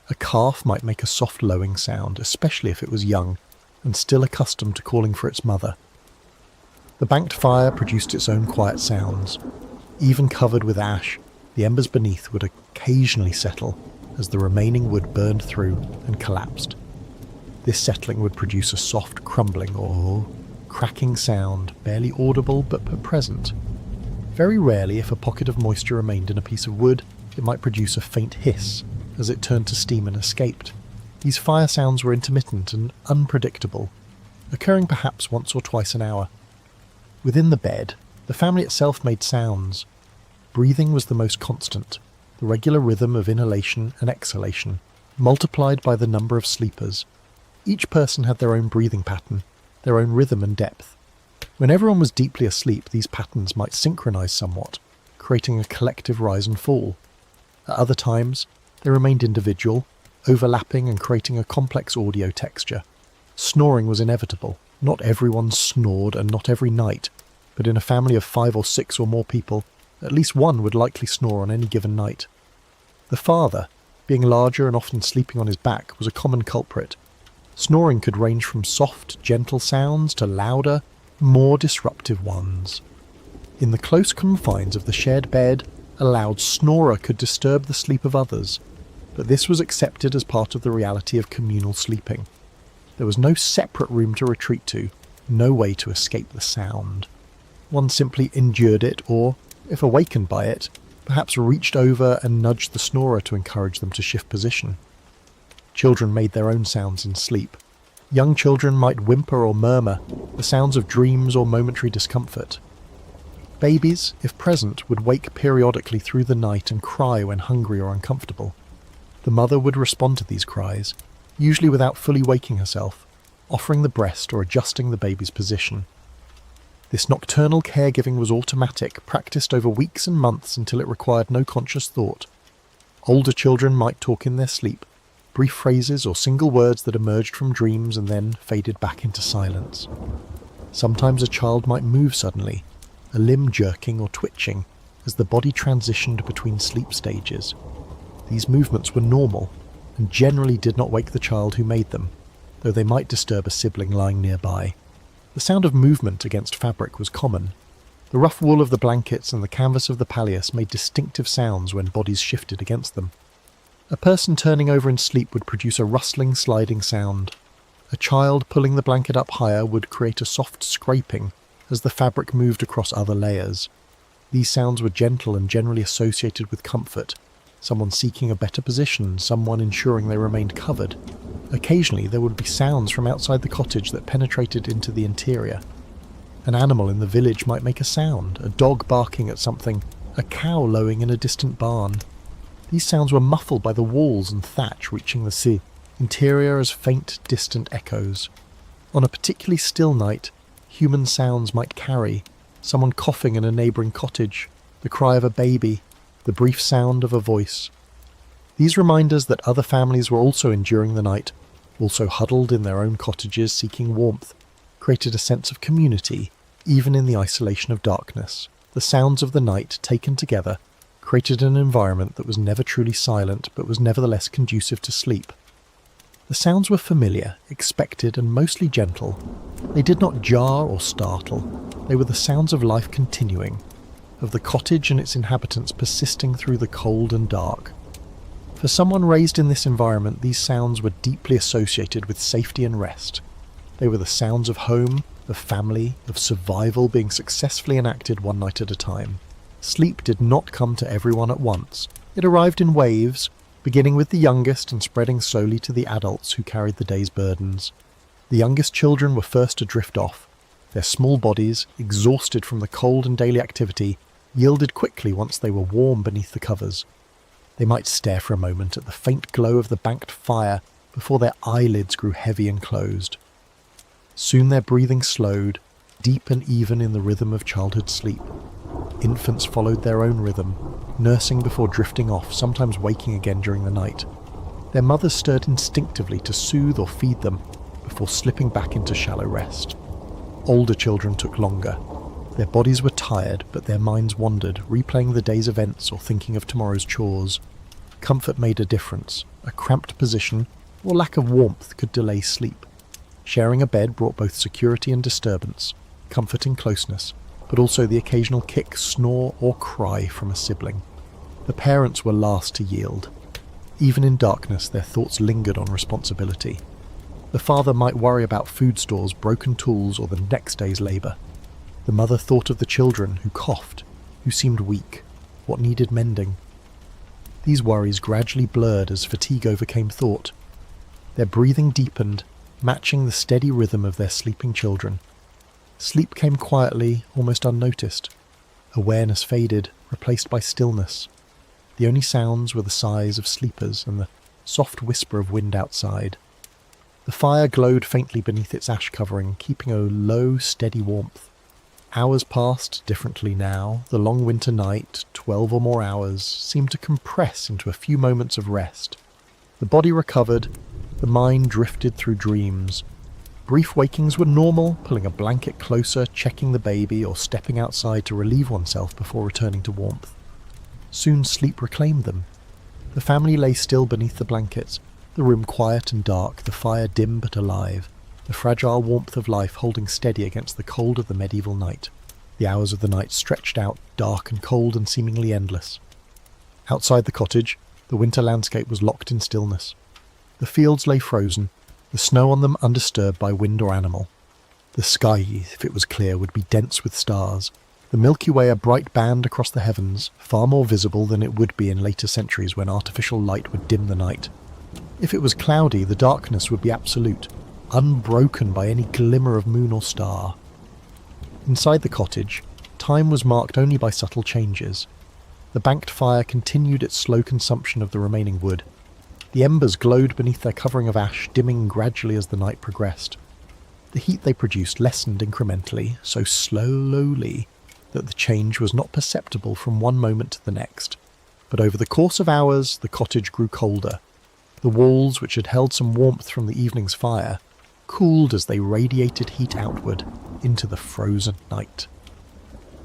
A calf might make a soft lowing sound, especially if it was young, and still accustomed to calling for its mother. The banked fire produced its own quiet sounds. Even covered with ash, the embers beneath would occasionally settle as the remaining wood burned through and collapsed. This settling would produce a soft crumbling or cracking sound, barely audible but present. Very rarely, if a pocket of moisture remained in a piece of wood, it might produce a faint hiss as it turned to steam and escaped. These fire sounds were intermittent and unpredictable, occurring perhaps once or twice an hour. Within the bed, the family itself made sounds. Breathing was the most constant, the regular rhythm of inhalation and exhalation, multiplied by the number of sleepers. Each person had their own breathing pattern, their own rhythm and depth. When everyone was deeply asleep, these patterns might synchronize somewhat, creating a collective rise and fall. At other times, they remained individual, overlapping and creating a complex audio texture. Snoring was inevitable. Not everyone snored and not every night, but in a family of 5 or 6 or more people, at least one would likely snore on any given night. The father, being larger and often sleeping on his back, was a common culprit. Snoring could range from soft, gentle sounds to louder, more disruptive ones. In the close confines of the shared bed, a loud snorer could disturb the sleep of others, but this was accepted as part of the reality of communal sleeping. There was no separate room to retreat to, no way to escape the sound. One simply endured it or, if awakened by it, perhaps reached over and nudged the snorer to encourage them to shift position. Children made their own sounds in sleep. Young children might whimper or murmur, the sounds of dreams or momentary discomfort. Babies, if present, would wake periodically through the night and cry when hungry or uncomfortable. The mother would respond to these cries, usually without fully waking herself, offering the breast or adjusting the baby's position. This nocturnal caregiving was automatic, practiced over weeks and months until it required no conscious thought. Older children might talk in their sleep, brief phrases or single words that emerged from dreams and then faded back into silence. Sometimes a child might move suddenly, a limb jerking or twitching as the body transitioned between sleep stages. These movements were normal and generally did not wake the child who made them, though they might disturb a sibling lying nearby. The sound of movement against fabric was common. The rough wool of the blankets and the canvas of the palliasse made distinctive sounds when bodies shifted against them. A person turning over in sleep would produce a rustling, sliding sound. A child pulling the blanket up higher would create a soft scraping as the fabric moved across other layers. These sounds were gentle and generally associated with comfort, someone seeking a better position, someone ensuring they remained covered. Occasionally there would be sounds from outside the cottage that penetrated into the interior. An animal in the village might make a sound, a dog barking at something, a cow lowing in a distant barn. These sounds were muffled by the walls and thatch reaching the interior as faint, distant echoes. On a particularly still night, human sounds might carry, someone coughing in a neighbouring cottage, the cry of a baby, the brief sound of a voice. These reminders that other families were also enduring the night, also huddled in their own cottages seeking warmth, created a sense of community, even in the isolation of darkness. The sounds of the night, taken together, created an environment that was never truly silent but was nevertheless conducive to sleep. The sounds were familiar, expected, and mostly gentle. They did not jar or startle. They were the sounds of life continuing, of the cottage and its inhabitants persisting through the cold and dark. For someone raised in this environment, these sounds were deeply associated with safety and rest. They were the sounds of home, of family, of survival being successfully enacted one night at a time. Sleep did not come to everyone at once. It arrived in waves, beginning with the youngest and spreading slowly to the adults who carried the day's burdens. The youngest children were first to drift off. Their small bodies, exhausted from the cold and daily activity, yielded quickly once they were warm beneath the covers. They might stare for a moment at the faint glow of the banked fire before their eyelids grew heavy and closed. Soon their breathing slowed, deep and even in the rhythm of childhood sleep. Infants followed their own rhythm, nursing before drifting off, sometimes waking again during the night. Their mothers stirred instinctively to soothe or feed them before slipping back into shallow rest. Older children took longer. Their bodies were tired, but their minds wandered, replaying the day's events or thinking of tomorrow's chores. Comfort made a difference. A cramped position or lack of warmth could delay sleep. Sharing a bed brought both security and disturbance, comforting closeness, but also the occasional kick, snore, or cry from a sibling. The parents were last to yield. Even in darkness, their thoughts lingered on responsibility. The father might worry about food stores, broken tools, or the next day's labour. The mother thought of the children who coughed, who seemed weak, what needed mending. These worries gradually blurred as fatigue overcame thought. Their breathing deepened, matching the steady rhythm of their sleeping children. Sleep came quietly, almost unnoticed. Awareness faded, replaced by stillness. The only sounds were the sighs of sleepers and the soft whisper of wind outside. The fire glowed faintly beneath its ash covering, keeping a low, steady warmth. Hours passed differently now. The long winter night, 12 or more hours, seemed to compress into a few moments of rest. The body recovered, the mind drifted through dreams. Brief wakings were normal, pulling a blanket closer, checking the baby, or stepping outside to relieve oneself before returning to warmth. Soon sleep reclaimed them. The family lay still beneath the blankets, the room quiet and dark, the fire dim but alive, the fragile warmth of life holding steady against the cold of the medieval night. The hours of the night stretched out, dark and cold and seemingly endless. Outside the cottage, the winter landscape was locked in stillness. The fields lay frozen, the snow on them undisturbed by wind or animal. The sky, if it was clear, would be dense with stars, the Milky Way a bright band across the heavens, far more visible than it would be in later centuries when artificial light would dim the night. If it was cloudy, the darkness would be absolute, unbroken by any glimmer of moon or star. Inside the cottage, time was marked only by subtle changes. The banked fire continued its slow consumption of the remaining wood. The embers glowed beneath their covering of ash, dimming gradually as the night progressed. The heat they produced lessened incrementally, so slowly that the change was not perceptible from one moment to the next. But over the course of hours, the cottage grew colder. The walls, which had held some warmth from the evening's fire, cooled as they radiated heat outward into the frozen night.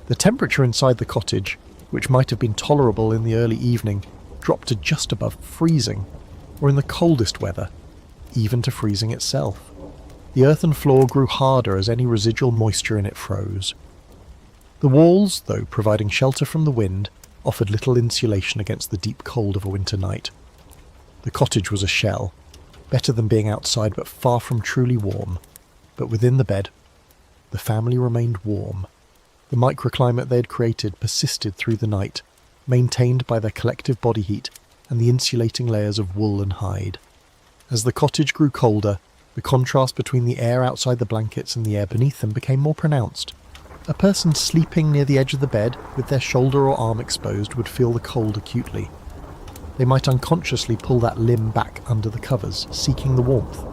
The temperature inside the cottage, which might have been tolerable in the early evening, dropped to just above freezing, or in the coldest weather, even to freezing itself. The earthen floor grew harder as any residual moisture in it froze. The walls, though providing shelter from the wind, offered little insulation against the deep cold of a winter night. The cottage was a shell, better than being outside but far from truly warm. But within the bed, the family remained warm. The microclimate they had created persisted through the night, maintained by their collective body heat and the insulating layers of wool and hide. As the cottage grew colder, the contrast between the air outside the blankets and the air beneath them became more pronounced. A person sleeping near the edge of the bed, with their shoulder or arm exposed, would feel the cold acutely. They might unconsciously pull that limb back under the covers, seeking the warmth.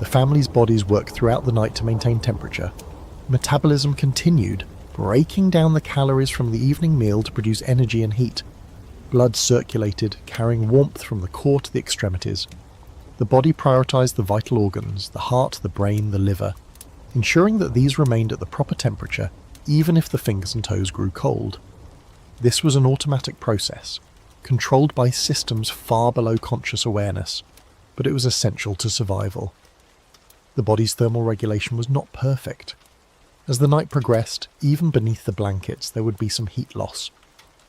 The family's bodies worked throughout the night to maintain temperature. Metabolism continued, breaking down the calories from the evening meal to produce energy and heat. Blood circulated, carrying warmth from the core to the extremities. The body prioritized the vital organs, the heart, the brain, the liver, ensuring that these remained at the proper temperature even if the fingers and toes grew cold. This was an automatic process, controlled by systems far below conscious awareness, but it was essential to survival. The body's thermal regulation was not perfect. As the night progressed, even beneath the blankets there would be some heat loss.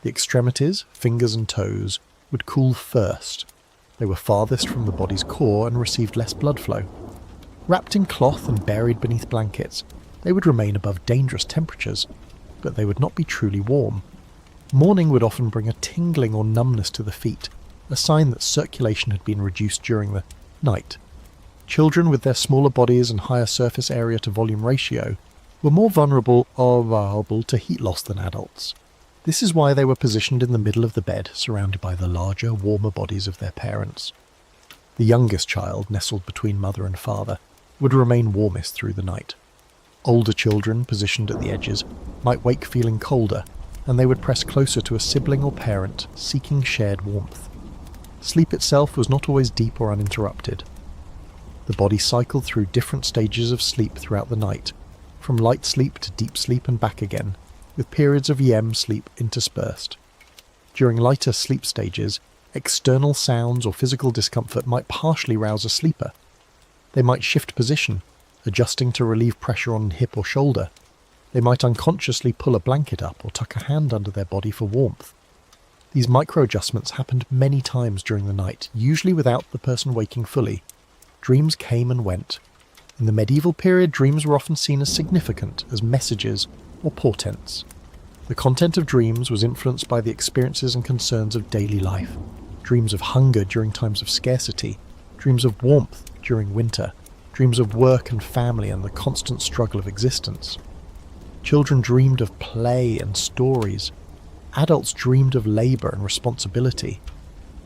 The extremities, fingers and toes, would cool first. They were farthest from the body's core and received less blood flow. Wrapped in cloth and buried beneath blankets, they would remain above dangerous temperatures, but they would not be truly warm. Morning would often bring a tingling or numbness to the feet, a sign that circulation had been reduced during the night. Children with their smaller bodies and higher surface area to volume ratio were more vulnerable to heat loss than adults. This is why they were positioned in the middle of the bed, surrounded by the larger, warmer bodies of their parents. The youngest child, nestled between mother and father, would remain warmest through the night. Older children, positioned at the edges, might wake feeling colder, and they would press closer to a sibling or parent, seeking shared warmth. Sleep itself was not always deep or uninterrupted. The body cycled through different stages of sleep throughout the night, from light sleep to deep sleep and back again, with periods of REM sleep interspersed. During lighter sleep stages, external sounds or physical discomfort might partially rouse a sleeper. They might shift position, adjusting to relieve pressure on hip or shoulder. They might unconsciously pull a blanket up or tuck a hand under their body for warmth. These micro-adjustments happened many times during the night, usually without the person waking fully. Dreams came and went. In the medieval period, dreams were often seen as significant, as messages or portents. The content of dreams was influenced by the experiences and concerns of daily life. Dreams of hunger during times of scarcity, dreams of warmth during winter, dreams of work and family and the constant struggle of existence. Children dreamed of play and stories. Adults dreamed of labor and responsibility.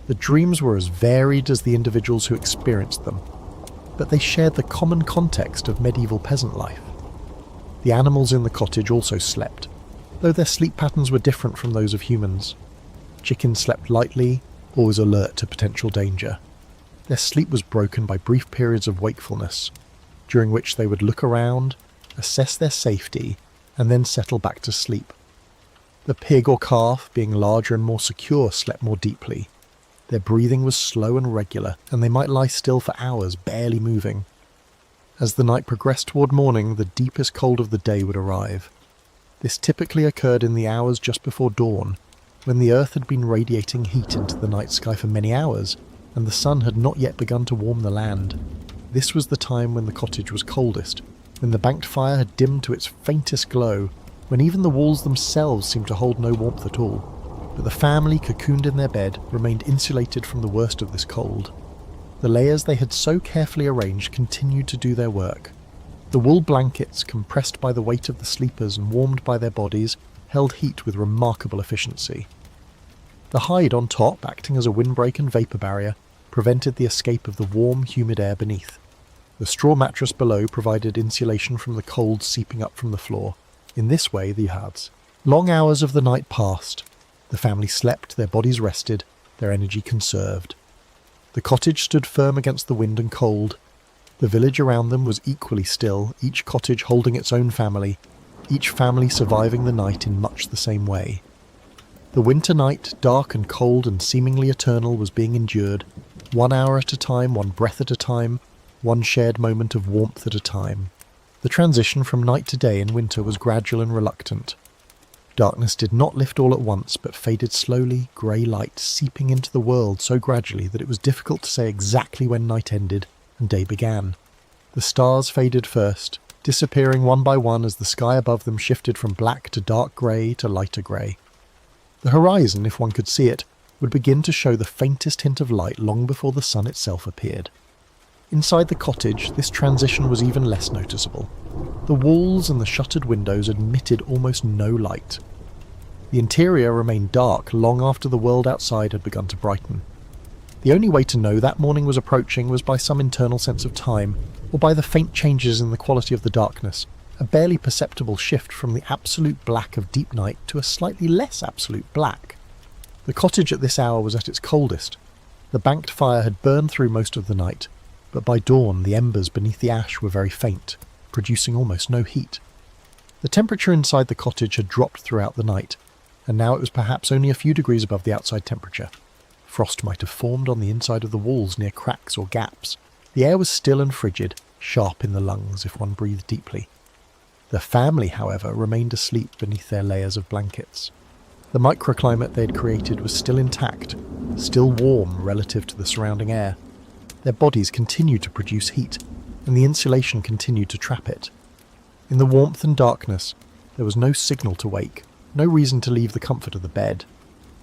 The dreams were as varied as the individuals who experienced them, but they shared the common context of medieval peasant life. The animals in the cottage also slept, though their sleep patterns were different from those of humans. Chickens slept lightly, always alert to potential danger. Their sleep was broken by brief periods of wakefulness, during which they would look around, assess their safety, and then settle back to sleep. The pig or calf, being larger and more secure, slept more deeply. Their breathing was slow and regular, and they might lie still for hours, barely moving. As the night progressed toward morning, the deepest cold of the day would arrive. This typically occurred in the hours just before dawn, when the earth had been radiating heat into the night sky for many hours, and the sun had not yet begun to warm the land. This was the time when the cottage was coldest, when the banked fire had dimmed to its faintest glow, when even the walls themselves seemed to hold no warmth at all. But the family, cocooned in their bed, remained insulated from the worst of this cold. The layers they had so carefully arranged continued to do their work. The wool blankets, compressed by the weight of the sleepers and warmed by their bodies, held heat with remarkable efficiency. The hide on top, acting as a windbreak and vapour barrier, prevented the escape of the warm, humid air beneath. The straw mattress below provided insulation from the cold seeping up from the floor. In this way, the yards. Long hours of the night passed. The family slept, their bodies rested, their energy conserved. The cottage stood firm against the wind and cold. The village around them was equally still, each cottage holding its own family, each family surviving the night in much the same way. The winter night, dark and cold and seemingly eternal, was being endured, 1 hour at a time, 1 breath at a time, one shared moment of warmth at a time. The transition from night to day in winter was gradual and reluctant. Darkness did not lift all at once, but faded slowly, grey light seeping into the world so gradually that it was difficult to say exactly when night ended and day began. The stars faded first, disappearing one by one as the sky above them shifted from black to dark grey to lighter grey. The horizon, if one could see it, would begin to show the faintest hint of light long before the sun itself appeared. Inside the cottage, this transition was even less noticeable. The walls and the shuttered windows admitted almost no light. The interior remained dark long after the world outside had begun to brighten. The only way to know that morning was approaching was by some internal sense of time, or by the faint changes in the quality of the darkness, a barely perceptible shift from the absolute black of deep night to a slightly less absolute black. The cottage at this hour was at its coldest. The banked fire had burned through most of the night, but by dawn the embers beneath the ash were very faint, producing almost no heat. The temperature inside the cottage had dropped throughout the night, and now it was perhaps only a few degrees above the outside temperature. Frost might have formed on the inside of the walls near cracks or gaps. The air was still and frigid, sharp in the lungs if one breathed deeply. The family, however, remained asleep beneath their layers of blankets. The microclimate they had created was still intact, still warm relative to the surrounding air. Their bodies continued to produce heat, and the insulation continued to trap it. In the warmth and darkness, there was no signal to wake, no reason to leave the comfort of the bed.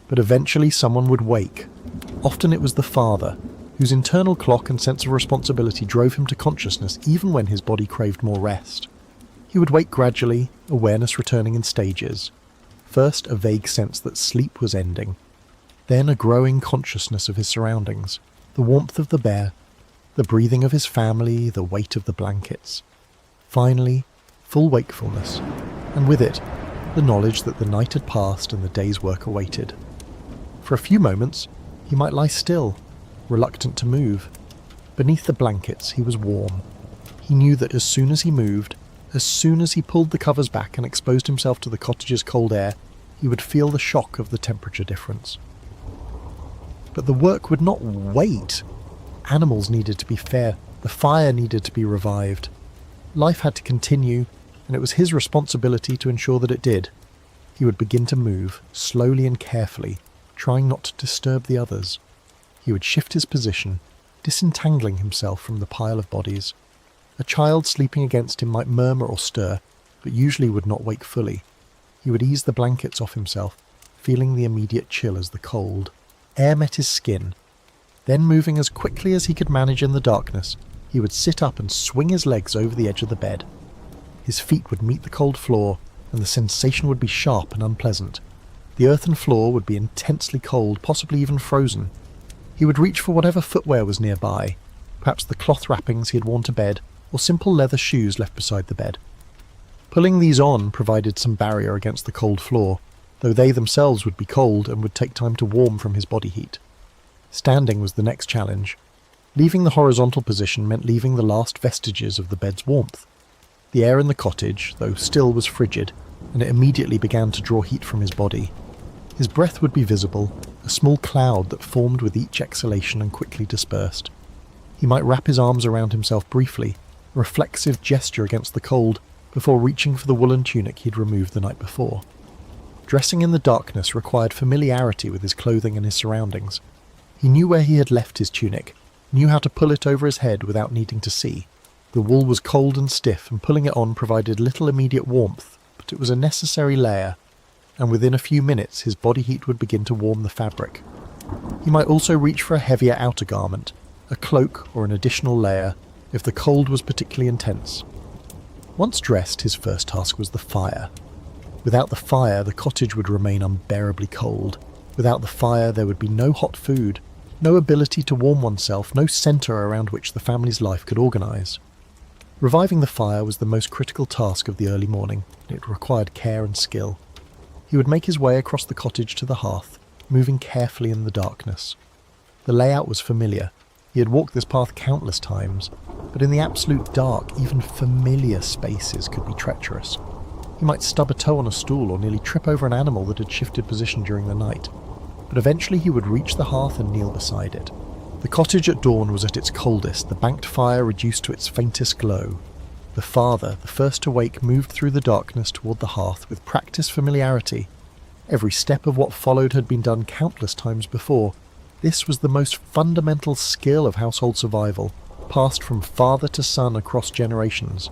But eventually someone would wake. Often it was the father, whose internal clock and sense of responsibility drove him to consciousness even when his body craved more rest. He would wake gradually, awareness returning in stages. First a vague sense that sleep was ending, then a growing consciousness of his surroundings, the warmth of the bed, the breathing of his family, the weight of the blankets. Finally, full wakefulness, and with it, the knowledge that the night had passed and the day's work awaited. For a few moments, he might lie still, reluctant to move. Beneath the blankets, he was warm. He knew that as soon as he moved, as soon as he pulled the covers back and exposed himself to the cottage's cold air, he would feel the shock of the temperature difference. But the work would not wait. Animals needed to be fed. The fire needed to be revived. Life had to continue, and it was his responsibility to ensure that it did. He would begin to move, slowly and carefully, trying not to disturb the others. He would shift his position, disentangling himself from the pile of bodies. A child sleeping against him might murmur or stir, but usually would not wake fully. He would ease the blankets off himself, feeling the immediate chill as the cold. Air met his skin. Then, moving as quickly as he could manage in the darkness, he would sit up and swing his legs over the edge of the bed. His feet would meet the cold floor, and the sensation would be sharp and unpleasant. The earthen floor would be intensely cold, possibly even frozen. He would reach for whatever footwear was nearby, perhaps the cloth wrappings he had worn to bed, or simple leather shoes left beside the bed. Pulling these on provided some barrier against the cold floor, though they themselves would be cold and would take time to warm from his body heat. Standing was the next challenge. Leaving the horizontal position meant leaving the last vestiges of the bed's warmth. The air in the cottage, though still, was frigid, and it immediately began to draw heat from his body. His breath would be visible, a small cloud that formed with each exhalation and quickly dispersed. He might wrap his arms around himself briefly, a reflexive gesture against the cold, before reaching for the woolen tunic he'd removed the night before. Dressing in the darkness required familiarity with his clothing and his surroundings. He knew where he had left his tunic, knew how to pull it over his head without needing to see. The wool was cold and stiff, and pulling it on provided little immediate warmth, but it was a necessary layer, and within a few minutes his body heat would begin to warm the fabric. He might also reach for a heavier outer garment, a cloak or an additional layer, if the cold was particularly intense. Once dressed, his first task was the fire. Without the fire, the cottage would remain unbearably cold. Without the fire, there would be no hot food, no ability to warm oneself, no centre around which the family's life could organise. Reviving the fire was the most critical task of the early morning, and it required care and skill. He would make his way across the cottage to the hearth, moving carefully in the darkness. The layout was familiar. He had walked this path countless times, but in the absolute dark, even familiar spaces could be treacherous. He might stub a toe on a stool or nearly trip over an animal that had shifted position during the night, but eventually he would reach the hearth and kneel beside it. The cottage at dawn was at its coldest, the banked fire reduced to its faintest glow. The father, the first to wake, moved through the darkness toward the hearth with practiced familiarity. Every step of what followed had been done countless times before. This was the most fundamental skill of household survival, passed from father to son across generations.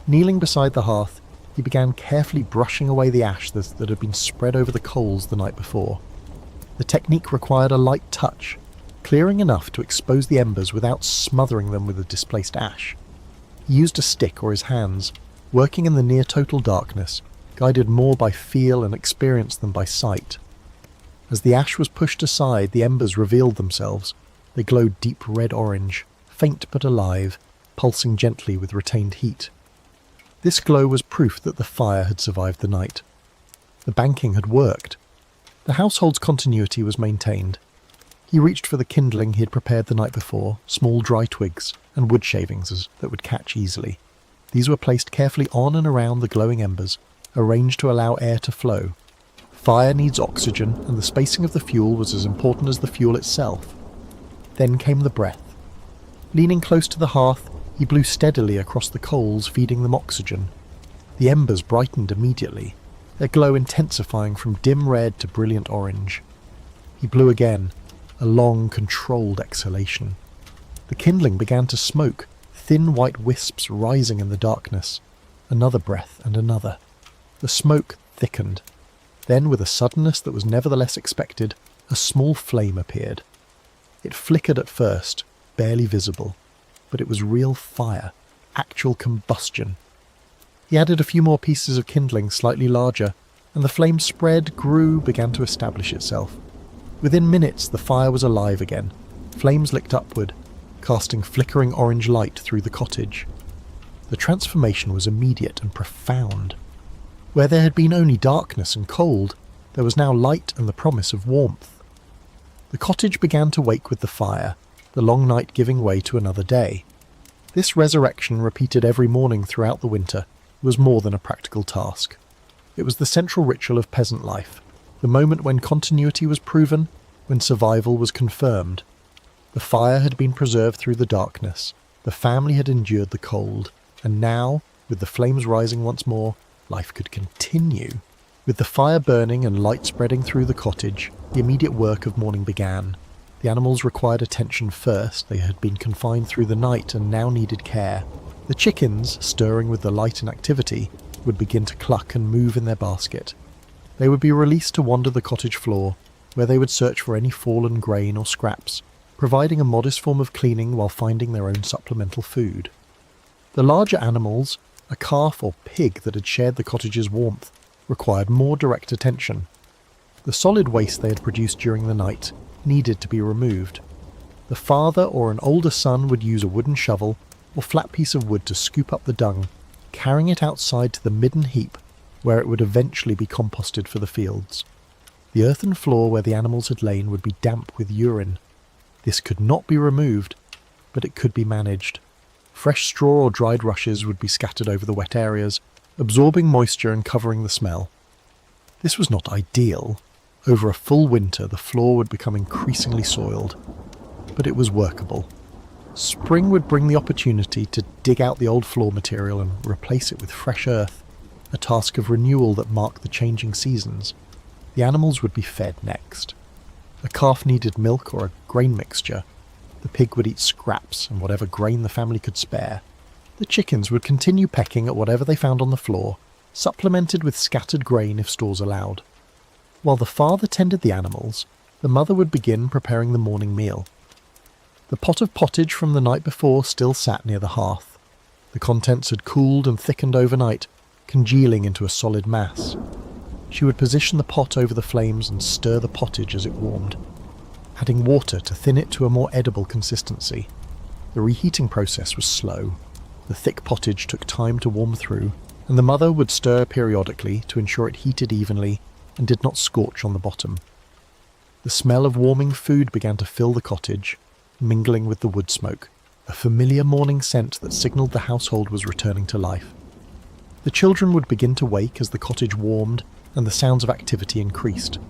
Kneeling beside the hearth, he began carefully brushing away the ash that had been spread over the coals the night before. The technique required a light touch, clearing enough to expose the embers without smothering them with the displaced ash. He used a stick or his hands, working in the near-total darkness, guided more by feel and experience than by sight. As the ash was pushed aside, the embers revealed themselves. They glowed deep red-orange, faint but alive, pulsing gently with retained heat. This glow was proof that the fire had survived the night. The banking had worked. The household's continuity was maintained. He reached for the kindling he had prepared the night before, small dry twigs and wood shavings that would catch easily. These were placed carefully on and around the glowing embers, arranged to allow air to flow. Fire needs oxygen, and the spacing of the fuel was as important as the fuel itself. Then came the breath. Leaning close to the hearth, he blew steadily across the coals, feeding them oxygen. The embers brightened immediately, their glow intensifying from dim red to brilliant orange. He blew again, a long, controlled exhalation. The kindling began to smoke, thin white wisps rising in the darkness. Another breath and another. The smoke thickened. Then, with a suddenness that was nevertheless expected, a small flame appeared. It flickered at first, barely visible, but it was real fire, actual combustion. He added a few more pieces of kindling, slightly larger, and the flame spread, grew, began to establish itself. Within minutes, the fire was alive again. Flames licked upward, casting flickering orange light through the cottage. The transformation was immediate and profound. Where there had been only darkness and cold, there was now light and the promise of warmth. The cottage began to wake with the fire, the long night giving way to another day. This resurrection, repeated every morning throughout the winter, was more than a practical task. It was the central ritual of peasant life, the moment when continuity was proven, when survival was confirmed. The fire had been preserved through the darkness, the family had endured the cold, and now, with the flames rising once more, life could continue. With the fire burning and light spreading through the cottage, the immediate work of morning began. The animals required attention first. They had been confined through the night and now needed care. The chickens, stirring with the light and activity, would begin to cluck and move in their basket. They would be released to wander the cottage floor, where they would search for any fallen grain or scraps, providing a modest form of cleaning while finding their own supplemental food. The larger animals, a calf or pig that had shared the cottage's warmth, required more direct attention. The solid waste they had produced during the night needed to be removed. The father or an older son would use a wooden shovel or flat piece of wood to scoop up the dung, carrying it outside to the midden heap where it would eventually be composted for the fields. The earthen floor where the animals had lain would be damp with urine. This could not be removed, but it could be managed. Fresh straw or dried rushes would be scattered over the wet areas, absorbing moisture and covering the smell. This was not ideal. Over a full winter, the floor would become increasingly soiled, but it was workable. Spring would bring the opportunity to dig out the old floor material and replace it with fresh earth, a task of renewal that marked the changing seasons. The animals would be fed next. A calf needed milk or a grain mixture. The pig would eat scraps and whatever grain the family could spare. The chickens would continue pecking at whatever they found on the floor, supplemented with scattered grain if stores allowed. While the father tended the animals, the mother would begin preparing the morning meal. The pot of pottage from the night before still sat near the hearth. The contents had cooled and thickened overnight, congealing into a solid mass. She would position the pot over the flames and stir the pottage as it warmed, adding water to thin it to a more edible consistency. The reheating process was slow. The thick pottage took time to warm through, and the mother would stir periodically to ensure it heated evenly and did not scorch on the bottom. The smell of warming food began to fill the cottage, mingling with the wood smoke, a familiar morning scent that signalled the household was returning to life. The children would begin to wake as the cottage warmed and the sounds of activity increased.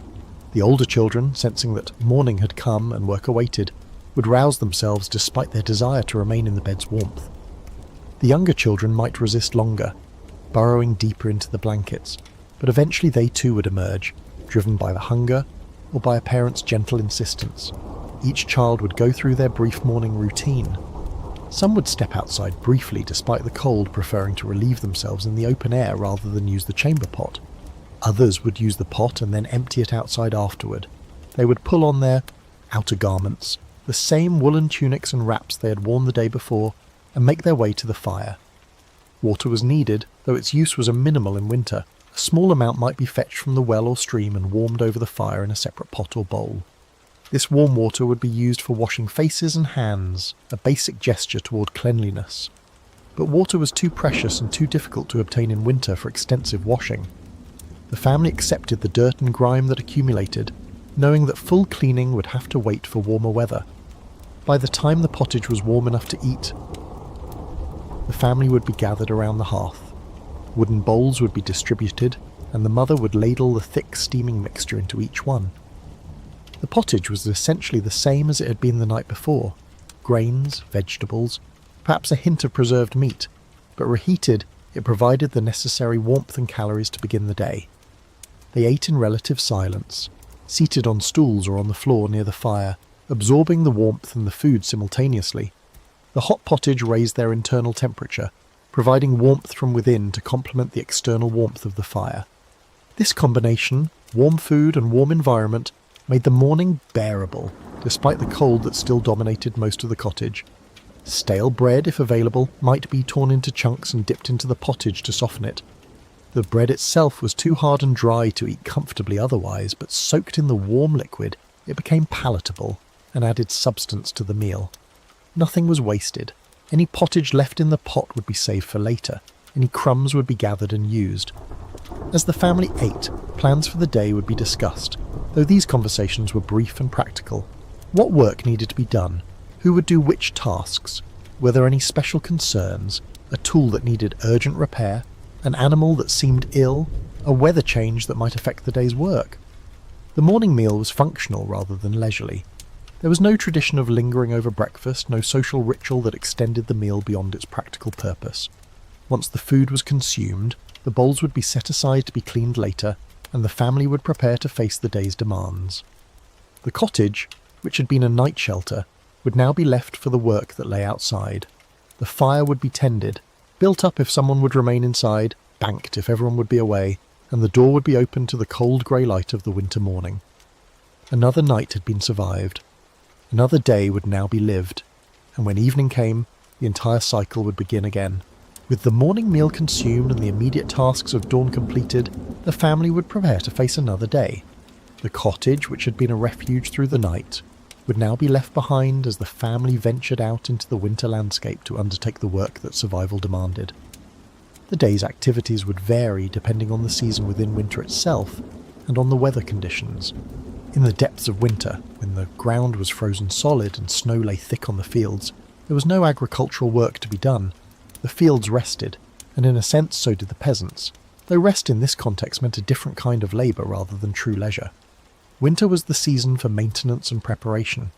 The older children, sensing that morning had come and work awaited, would rouse themselves despite their desire to remain in the bed's warmth. The younger children might resist longer, burrowing deeper into the blankets, but eventually they too would emerge, driven by the hunger or by a parent's gentle insistence. Each child would go through their brief morning routine. Some would step outside briefly despite the cold, preferring to relieve themselves in the open air rather than use the chamber pot. Others would use the pot and then empty it outside afterward. They would pull on their outer garments, the same woolen tunics and wraps they had worn the day before, and make their way to the fire. Water was needed, though its use was minimal in winter. A small amount might be fetched from the well or stream and warmed over the fire in a separate pot or bowl. This warm water would be used for washing faces and hands, a basic gesture toward cleanliness. But water was too precious and too difficult to obtain in winter for extensive washing. The family accepted the dirt and grime that accumulated, knowing that full cleaning would have to wait for warmer weather. By the time the pottage was warm enough to eat, the family would be gathered around the hearth. Wooden bowls would be distributed, and the mother would ladle the thick steaming mixture into each one. The pottage was essentially the same as it had been the night before: grains, vegetables, perhaps a hint of preserved meat, but reheated, it provided the necessary warmth and calories to begin the day. They ate in relative silence, seated on stools or on the floor near the fire, absorbing the warmth and the food simultaneously. The hot pottage raised their internal temperature, providing warmth from within to complement the external warmth of the fire. This combination, warm food and warm environment, made the morning bearable, despite the cold that still dominated most of the cottage. Stale bread, if available, might be torn into chunks and dipped into the pottage to soften it. The bread itself was too hard and dry to eat comfortably otherwise, but soaked in the warm liquid, it became palatable and added substance to the meal. Nothing was wasted. Any pottage left in the pot would be saved for later. Any crumbs would be gathered and used. As the family ate, plans for the day would be discussed, though these conversations were brief and practical. What work needed to be done? Who would do which tasks? Were there any special concerns? A tool that needed urgent repair? An animal that seemed ill? A weather change that might affect the day's work? The morning meal was functional rather than leisurely. There was no tradition of lingering over breakfast, no social ritual that extended the meal beyond its practical purpose. Once the food was consumed, the bowls would be set aside to be cleaned later, and the family would prepare to face the day's demands. The cottage, which had been a night shelter, would now be left for the work that lay outside. The fire would be tended, built up if someone would remain inside, banked if everyone would be away, and the door would be open to the cold grey light of the winter morning. Another night had been survived. Another day would now be lived, and when evening came, the entire cycle would begin again. With the morning meal consumed and the immediate tasks of dawn completed, the family would prepare to face another day. The cottage, which had been a refuge through the night, would now be left behind as the family ventured out into the winter landscape to undertake the work that survival demanded. The day's activities would vary depending on the season within winter itself and on the weather conditions. In the depths of winter, when the ground was frozen solid and snow lay thick on the fields, there was no agricultural work to be done. The fields rested, and in a sense so did the peasants, though rest in this context meant a different kind of labour rather than true leisure. Winter was the season for maintenance and preparation.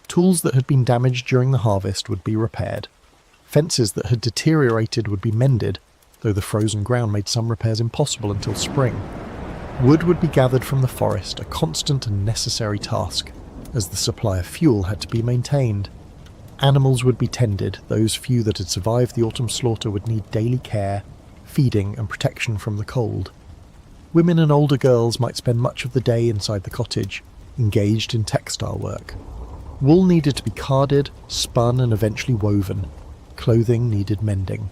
Tools that had been damaged during the harvest would be repaired. Fences that had deteriorated would be mended, though the frozen ground made some repairs impossible until spring. Wood would be gathered from the forest, a constant and necessary task, as the supply of fuel had to be maintained. Animals would be tended, those few that had survived the autumn slaughter would need daily care, feeding and protection from the cold. Women and older girls might spend much of the day inside the cottage, engaged in textile work. Wool needed to be carded, spun and eventually woven. Clothing needed mending.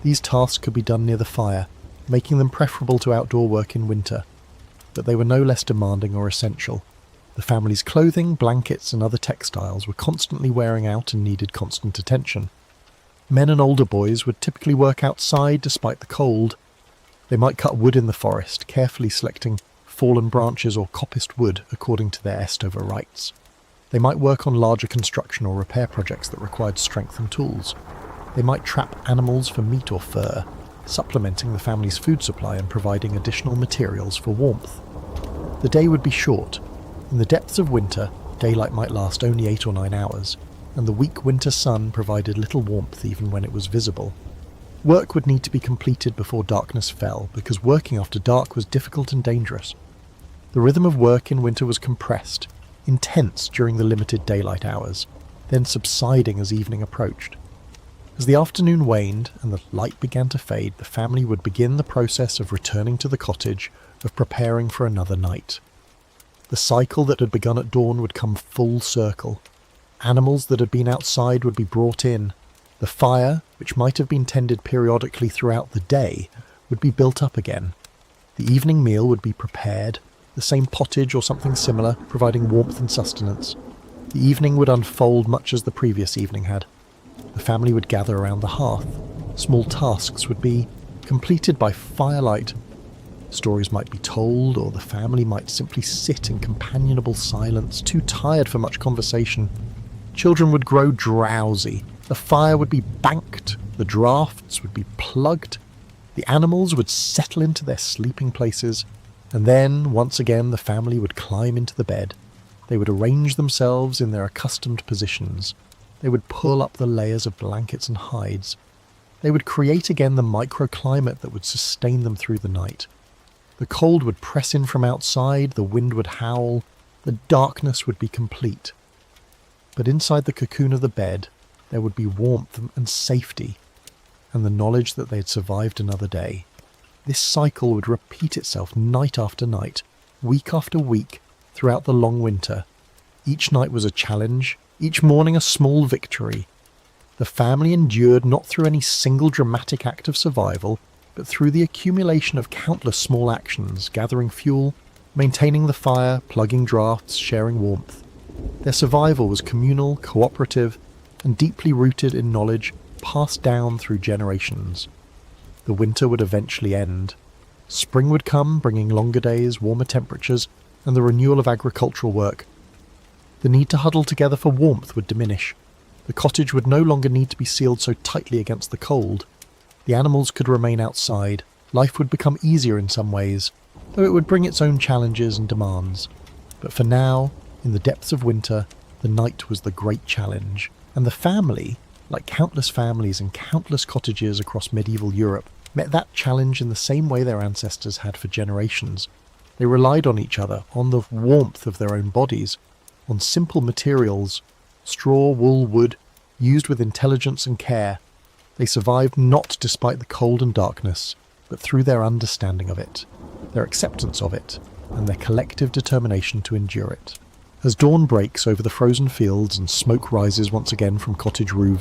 These tasks could be done near the fire, making them preferable to outdoor work in winter. but they were no less demanding or essential. The family's clothing, blankets, and other textiles were constantly wearing out and needed constant attention. Men and older boys would typically work outside despite the cold. They might cut wood in the forest, carefully selecting fallen branches or coppiced wood according to their Estover rights. They might work on larger construction or repair projects that required strength and tools. They might trap animals for meat or fur, supplementing the family's food supply and providing additional materials for warmth. The day would be short. In the depths of winter, daylight might last only 8 or 9 hours, and the weak winter sun provided little warmth even when it was visible. Work would need to be completed before darkness fell, because working after dark was difficult and dangerous. The rhythm of work in winter was compressed, intense during the limited daylight hours, then subsiding as evening approached. As the afternoon waned and the light began to fade, the family would begin the process of returning to the cottage, of preparing for another night. The cycle that had begun at dawn would come full circle. Animals that had been outside would be brought in. The fire, which might have been tended periodically throughout the day, would be built up again. The evening meal would be prepared, the same pottage or something similar, providing warmth and sustenance. The evening would unfold much as the previous evening had. The family would gather around the hearth. Small tasks would be completed by firelight. Stories might be told, or the family might simply sit in companionable silence, too tired for much conversation. Children would grow drowsy. The fire would be banked. The drafts would be plugged. The animals would settle into their sleeping places. And then, once again, the family would climb into the bed. They would arrange themselves in their accustomed positions. They would pull up the layers of blankets and hides. They would create again the microclimate that would sustain them through the night. The cold would press in from outside, the wind would howl, the darkness would be complete. But inside the cocoon of the bed, there would be warmth and safety, and the knowledge that they had survived another day. This cycle would repeat itself night after night, week after week, throughout the long winter. Each night was a challenge, each morning a small victory. The family endured not through any single dramatic act of survival, but through the accumulation of countless small actions, gathering fuel, maintaining the fire, plugging drafts, sharing warmth. Their survival was communal, cooperative, and deeply rooted in knowledge passed down through generations. The winter would eventually end. Spring would come, bringing longer days, warmer temperatures, and the renewal of agricultural work. The need to huddle together for warmth would diminish. The cottage would no longer need to be sealed so tightly against the cold. The animals could remain outside. Life would become easier in some ways, though it would bring its own challenges and demands. But for now, in the depths of winter, the night was the great challenge, and the family, like countless families and countless cottages across medieval Europe, met that challenge in the same way their ancestors had for generations. They relied on each other, on the warmth of their own bodies, on simple materials, straw, wool, wood, used with intelligence and care. They survived not despite the cold and darkness, but through their understanding of it, their acceptance of it, and their collective determination to endure it. As dawn breaks over the frozen fields and smoke rises once again from cottage roofs,